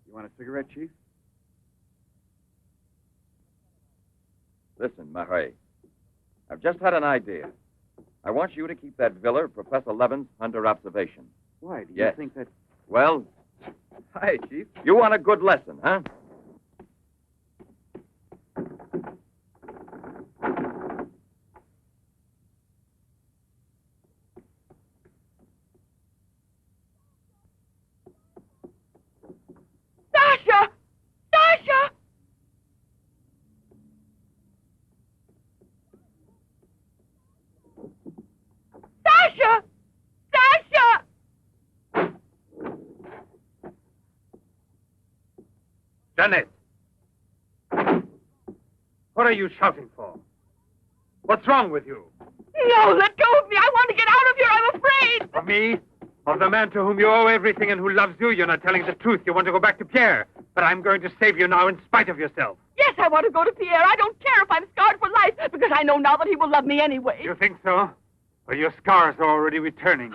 You want a cigarette, Chief? Listen, Marais, I've just had an idea. I want you to keep that villa of Professor Levin's under observation. Why? Do you Yes. think that... Well, Hi, Chief. you want a good lesson, huh? Sasha! Sasha! Sasha! Sasha! Janet! What are you shouting for? What's wrong with you? No, let go of me. I want to get out of here. I'm afraid. Of me? Of the man to whom you owe everything and who loves you? You're not telling the truth. You want to go back to Pierre. But I'm going to save you now in spite of yourself. Yes, I want to go to Pierre. I don't care if I'm scarred for life, because I know now that he will love me anyway. You think so? Well, your scars are already returning.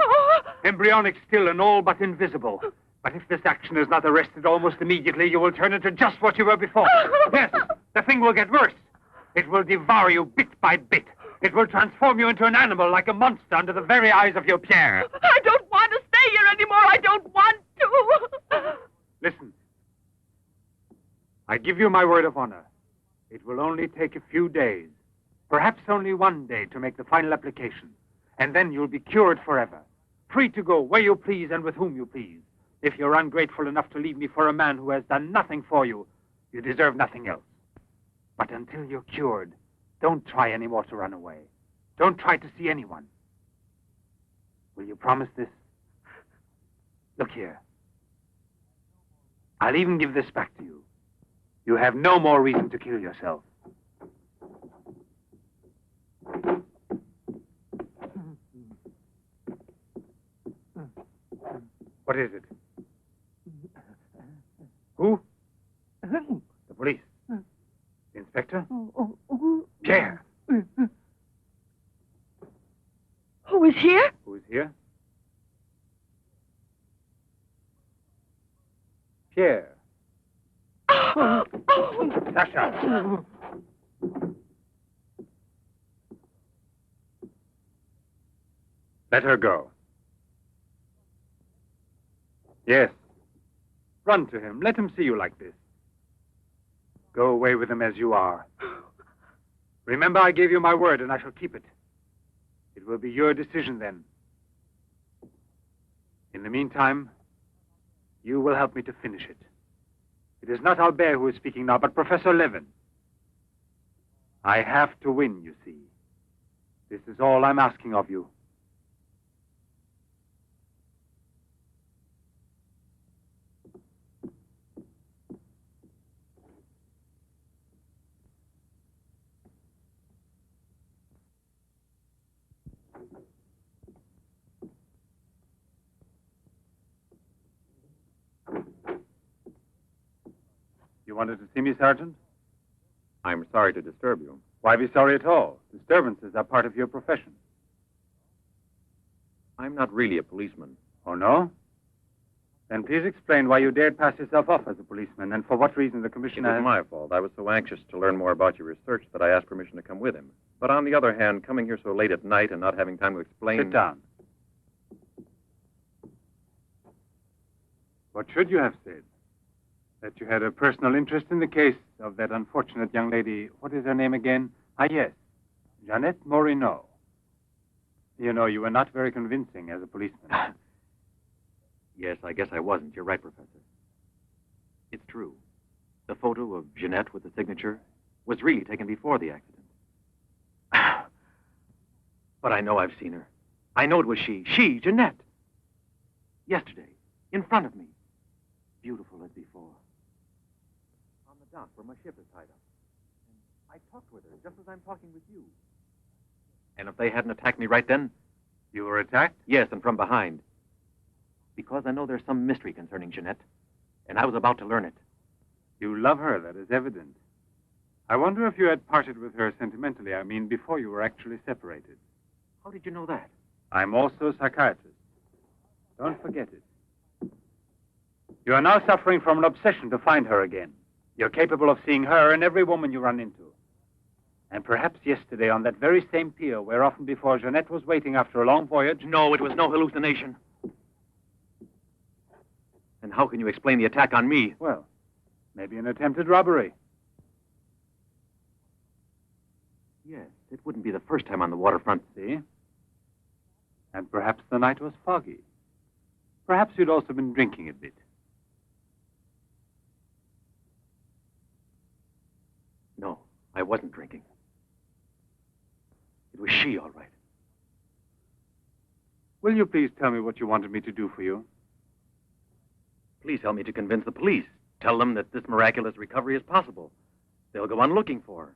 Embryonic still and all but invisible. But if this action is not arrested almost immediately, you will turn into just what you were before. Yes, the thing will get worse. It will devour you bit by bit. It will transform you into an animal, like a monster, under the very eyes of your Pierre. I don't want to stay here anymore. I don't want to. Listen. I give you my word of honor. It will only take a few days, perhaps only one day, to make the final application. And then you'll be cured forever, free to go where you please and with whom you please. If you're ungrateful enough to leave me for a man who has done nothing for you, you deserve nothing else. But until you're cured, don't try any more to run away. Don't try to see anyone. Will you promise this? Look here. I'll even give this back to you. You have no more reason to kill yourself. What is it? Who? The police. The inspector? Pierre. Who is here? Who is here? Pierre. Sasha. Let her go. Yes. Run to him. Let him see you like this. Go away with him as you are. Remember, I gave you my word, and I shall keep it. It will be your decision then. In the meantime, you will help me to finish it. It is not Albert who is speaking now, but Professor Levin. I have to win, you see. This is all I'm asking of you. You wanted to see me, Sergeant? I'm sorry to disturb you. Why be sorry at all? Disturbances are part of your profession. I'm not really a policeman. Oh, no? Then please explain why you dared pass yourself off as a policeman, and for what reason the It commissioner... was my fault. I was so anxious to learn more about your research that I asked permission to come with him. But on the other hand, coming here so late at night and not having time to explain... Sit down. What should you have said? That you had a personal interest in the case of that unfortunate young lady. What is her name again? Ah, yes. Jeanette Moreau. You know, you were not very convincing as a policeman. Yes, I guess I wasn't. You're right, Professor. It's true. The photo of Jeanette with the signature was really taken before the accident. But I know I've seen her. I know it was she, Jeanette. Yesterday, in front of me. Beautiful as before. On the dock where my ship is tied up. And I talked with her just as I'm talking with you. And if they hadn't attacked me right then... You were attacked? Yes, and from behind. Because I know there's some mystery concerning Jeanette, and I was about to learn it. You love her, that is evident. I wonder if you had parted with her sentimentally, I mean, before you were actually separated. How did you know that? I'm also a psychiatrist. Don't forget it. You are now suffering from an obsession to find her again. You're capable of seeing her and every woman you run into. And perhaps yesterday on that very same pier where often before Jeanette was waiting after a long voyage... No, it was no hallucination. And how can you explain the attack on me? Well, maybe an attempted robbery. Yes, it wouldn't be the first time on the waterfront. See? And perhaps the night was foggy. Perhaps you'd also been drinking a bit. No, I wasn't drinking. It was she, all right. Will you please tell me what you wanted me to do for you? Please help me to convince the police. Tell them that this miraculous recovery is possible. They'll go on looking for her.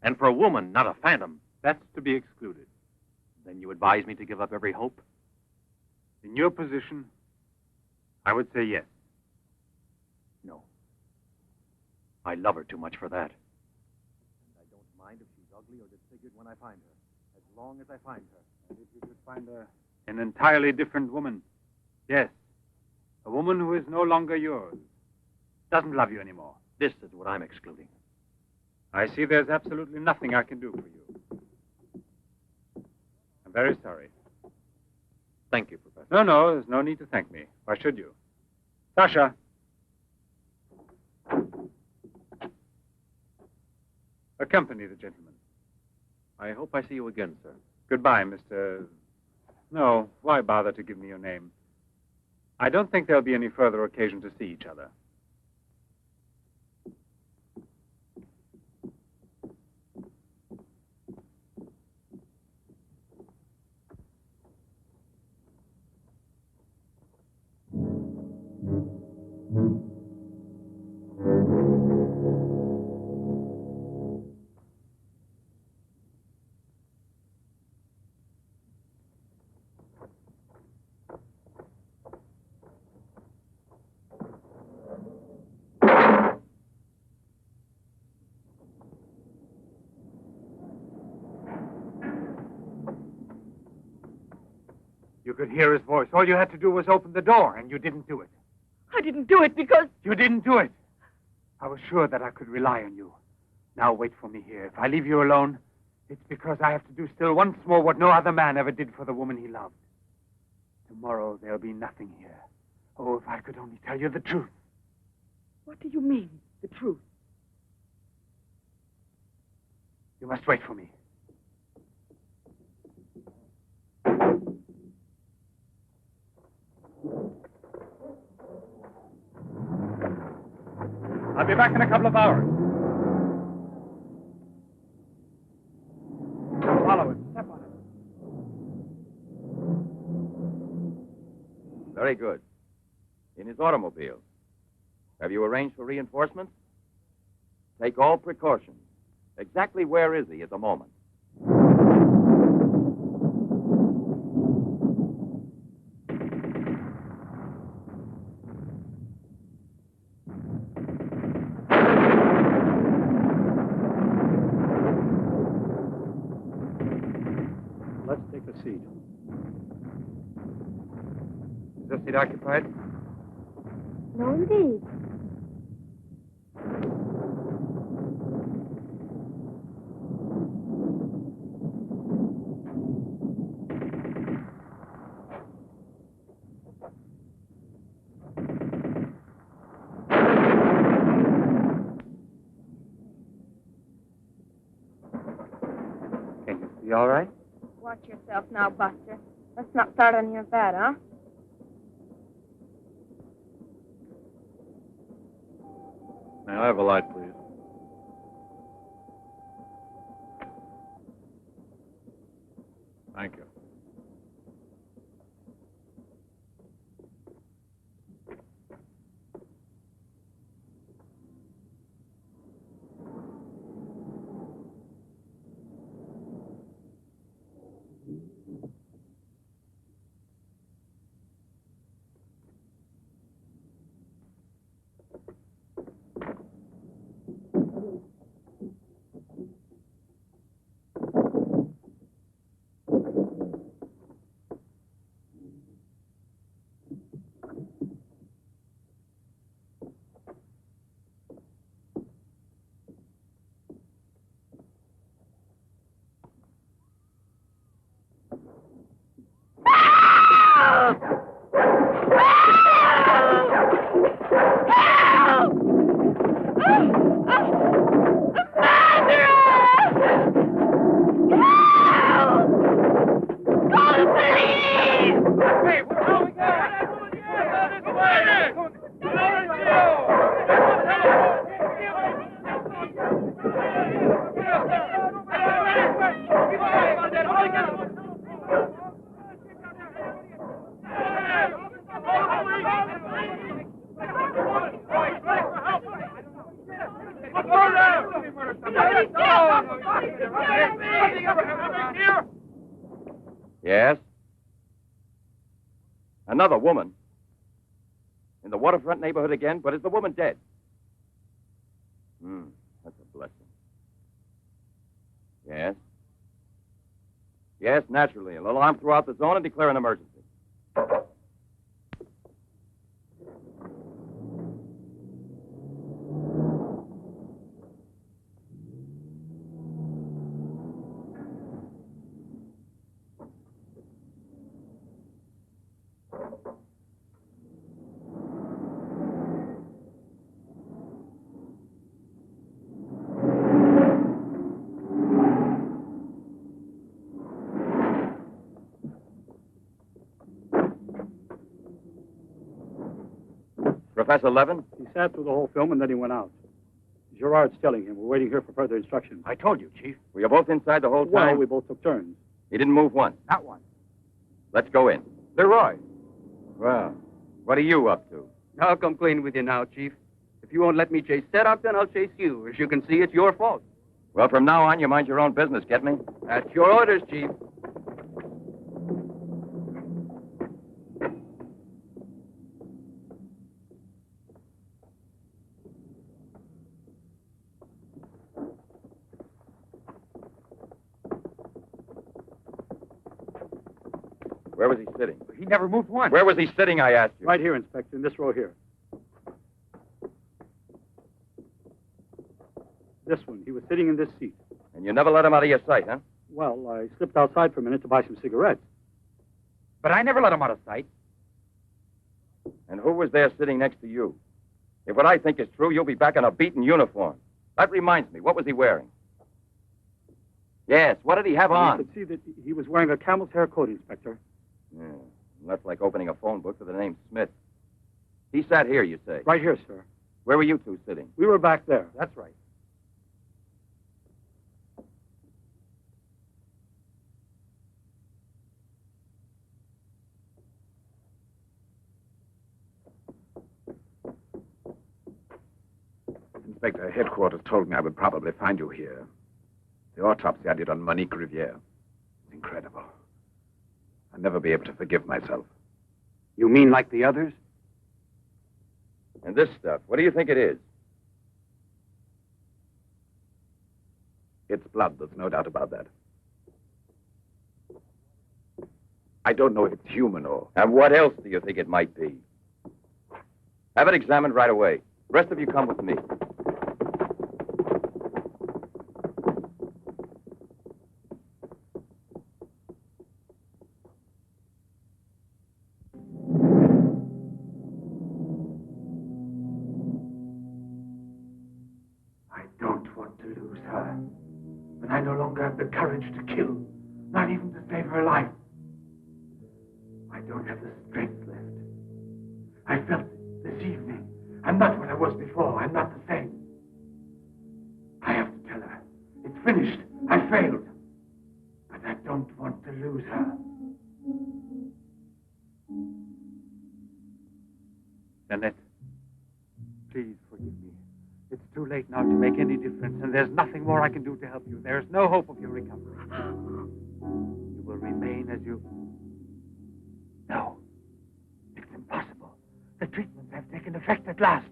And for a woman, not a phantom. That's to be excluded. Then you advise me to give up every hope? In your position, I would say yes. No. I love her too much for that. And I don't mind if she's ugly or disfigured when I find her, as long as I find her. And if you could find an entirely different woman, yes. A woman who is no longer yours, doesn't love you anymore. This is what I'm excluding. I see there's absolutely nothing I can do for you. I'm very sorry. Thank you, Professor. No, there's no need to thank me. Why should you? Sasha. Accompany the gentleman. I hope I see you again, sir. Goodbye, Mr... No, why bother to give me your name? I don't think there'll be any further occasion to see each other. You could hear his voice. All you had to do was open the door, and you didn't do it. I didn't do it because... You didn't do it. I was sure that I could rely on you. Now wait for me here. If I leave you alone, it's because I have to do still once more what no other man ever did for the woman he loved. Tomorrow there'll be nothing here. Oh, if I could only tell you the truth. What do you mean, the truth? You must wait for me. I'll be back in a couple of hours. Follow it. Step on it. Very good. In his automobile. Have you arranged for reinforcements? Take all precautions. Exactly where is he at the moment? Let's take a seat. Is this seat occupied? No, indeed. Can you see all right? Watch yourself now, Buster. Let's not start on your bed, huh? May I have a light, please? Thank you. Another woman? In the waterfront neighborhood again? But is the woman dead? That's a blessing. Yes? Yes, naturally. An alarm throughout the zone and declare an emergency. Professor Levin? He sat through the whole film and then he went out. Gerard's telling him. We're waiting here for further instructions. I told you, Chief. Were you both inside the whole time? Well, we both took turns. He didn't move once. Not one. Let's go in. Leroy. Well, what are you up to? I'll come clean with you now, Chief. If you won't let me chase Setup, then I'll chase you. As you can see, it's your fault. Well, from now on, you mind your own business, get me? That's your orders, Chief. Where was he sitting? He never moved once. Where was he sitting, I asked you? Right here, Inspector, in this row here. This one. He was sitting in this seat. And you never let him out of your sight, huh? Well, I slipped outside for a minute to buy some cigarettes. But I never let him out of sight. And who was there sitting next to you? If what I think is true, you'll be back in a beaten uniform. That reminds me, what was he wearing? Yes, what did he have on? You could see that he was wearing a camel's hair coat, Inspector. Yeah, that's like opening a phone book with the name Smith. He sat here, you say? Right here, sir. Where were you two sitting? We were back there. That's right. Inspector, headquarters told me I would probably find you here. The autopsy I did on Monique Riviere. It's incredible. I'll never be able to forgive myself. You mean like the others? And this stuff, what do you think it is? It's blood, there's no doubt about that. I don't know if it's human or... And what else do you think it might be? Have it examined right away. The rest of you come with me. I don't want to lose her. But I no longer have the courage to kill, not even to save her life. I don't have the strength left. I felt it this evening. I'm not what I was before. I'm not the same. I have to tell her. It's finished. I failed. But I don't want to lose her. Jeanette, please forgive me. It's too late now to make any difference, and there's nothing more I can do to help you. There's no hope of your recovery. You will remain as you... No. It's impossible. The treatments have taken effect at last.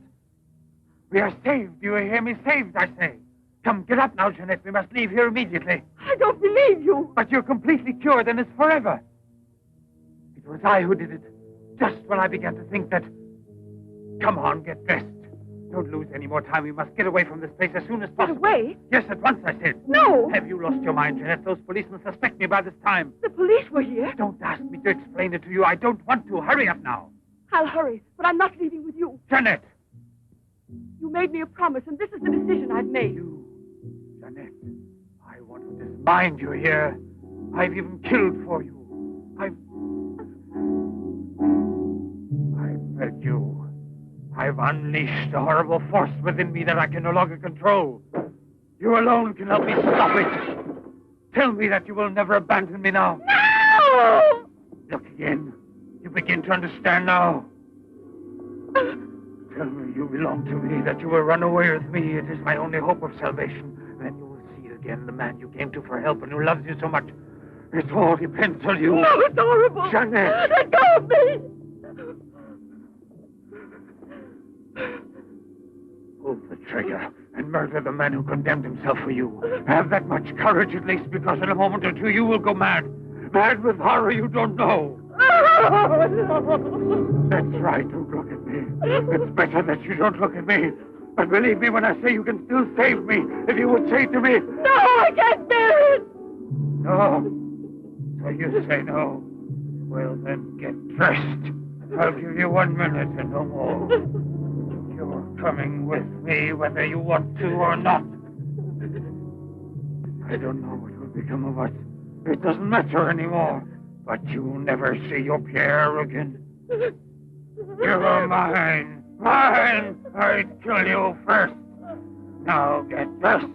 We are saved. Do you hear me? Saved, I say. Come, get up now, Jeanette. We must leave here immediately. I don't believe you. But you're completely cured, and it's forever. It was I who did it, just when I began to think that... Come on, get dressed. Don't lose any more time. We must get away from this place as soon as possible. Get away? Yes, at once, I said. No. Have you lost your mind, Jeanette? Those policemen suspect me by this time. The police were here. Don't ask me to explain it to you. I don't want to. Hurry up now. I'll hurry, but I'm not leaving with you. Jeanette! You made me a promise, and this is the decision I've made. You, Jeanette, I want to dismind you here. I've even killed for you. I beg you. I've unleashed a horrible force within me that I can no longer control. You alone can help me stop it. Tell me that you will never abandon me now. No! Look again. You begin to understand now. Tell me you belong to me, that you will run away with me. It is my only hope of salvation. Then you will see again the man you came to for help and who loves you so much. It all depends on you. No, it's horrible. Jeanette. Let go of me. trigger and murder the man who condemned himself for you. Have that much courage at least, because in a moment or two you will go mad. Mad with horror you don't know. That's right, don't look at me. It's better that you don't look at me. But believe me when I say you can still save me, if you would say to me... No, I can't bear it! No? So you say no? Well, then get dressed. I'll give you 1 minute and no more. You're coming with me whether you want to or not. I don't know what will become of us. It doesn't matter anymore. But you'll never see your Pierre again. You're mine. Mine! I'd kill you first. Now get dressed.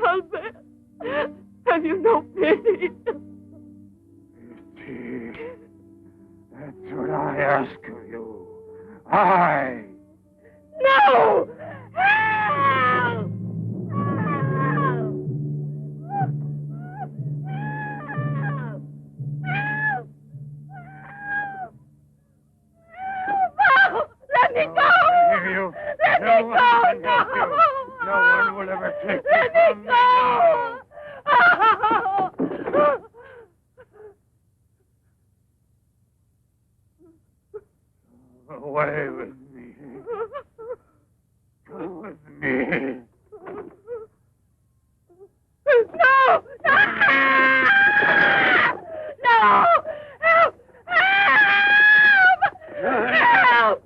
Albert, have you no pity? Pity. That's what I ask of you. I. No! Help! Let me go! Let me go! No one will ever take you Let from me me now. Away with me. Come with me. No! No! No! Help! Help! Help!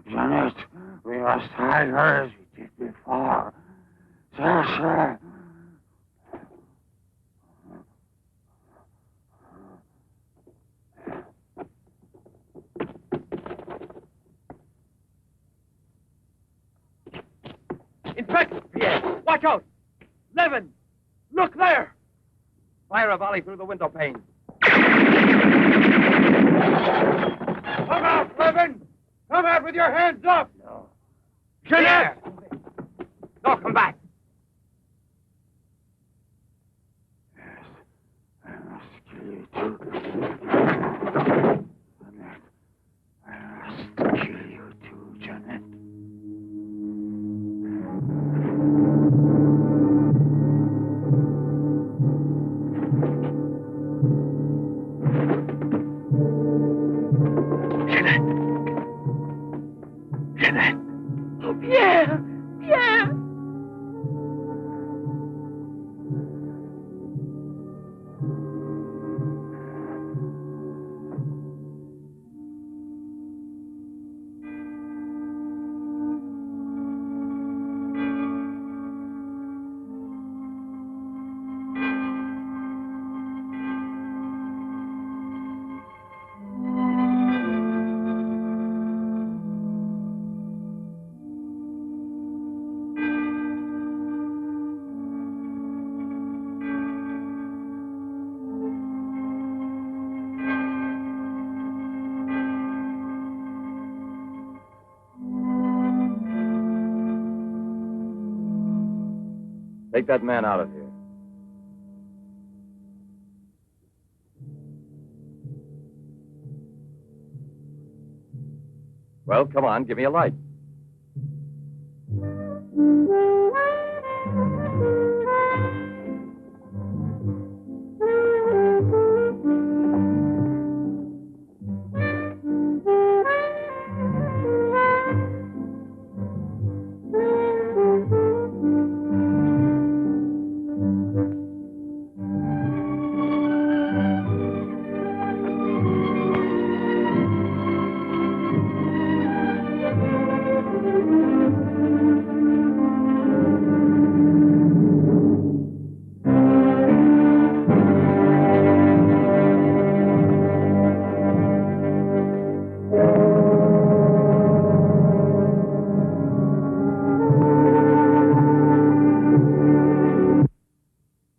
Jeanette, we must hide her as we did before. Sasha! Inspector! Yes. Watch out! Levin! Look there! Fire a volley through the window pane. Come out, Levin! Come out with your hands up! No. Jeanette! No, come back. Yes, I must kill you too. Jeanette, I must. Take that man out of here. Well, come on, give me a light.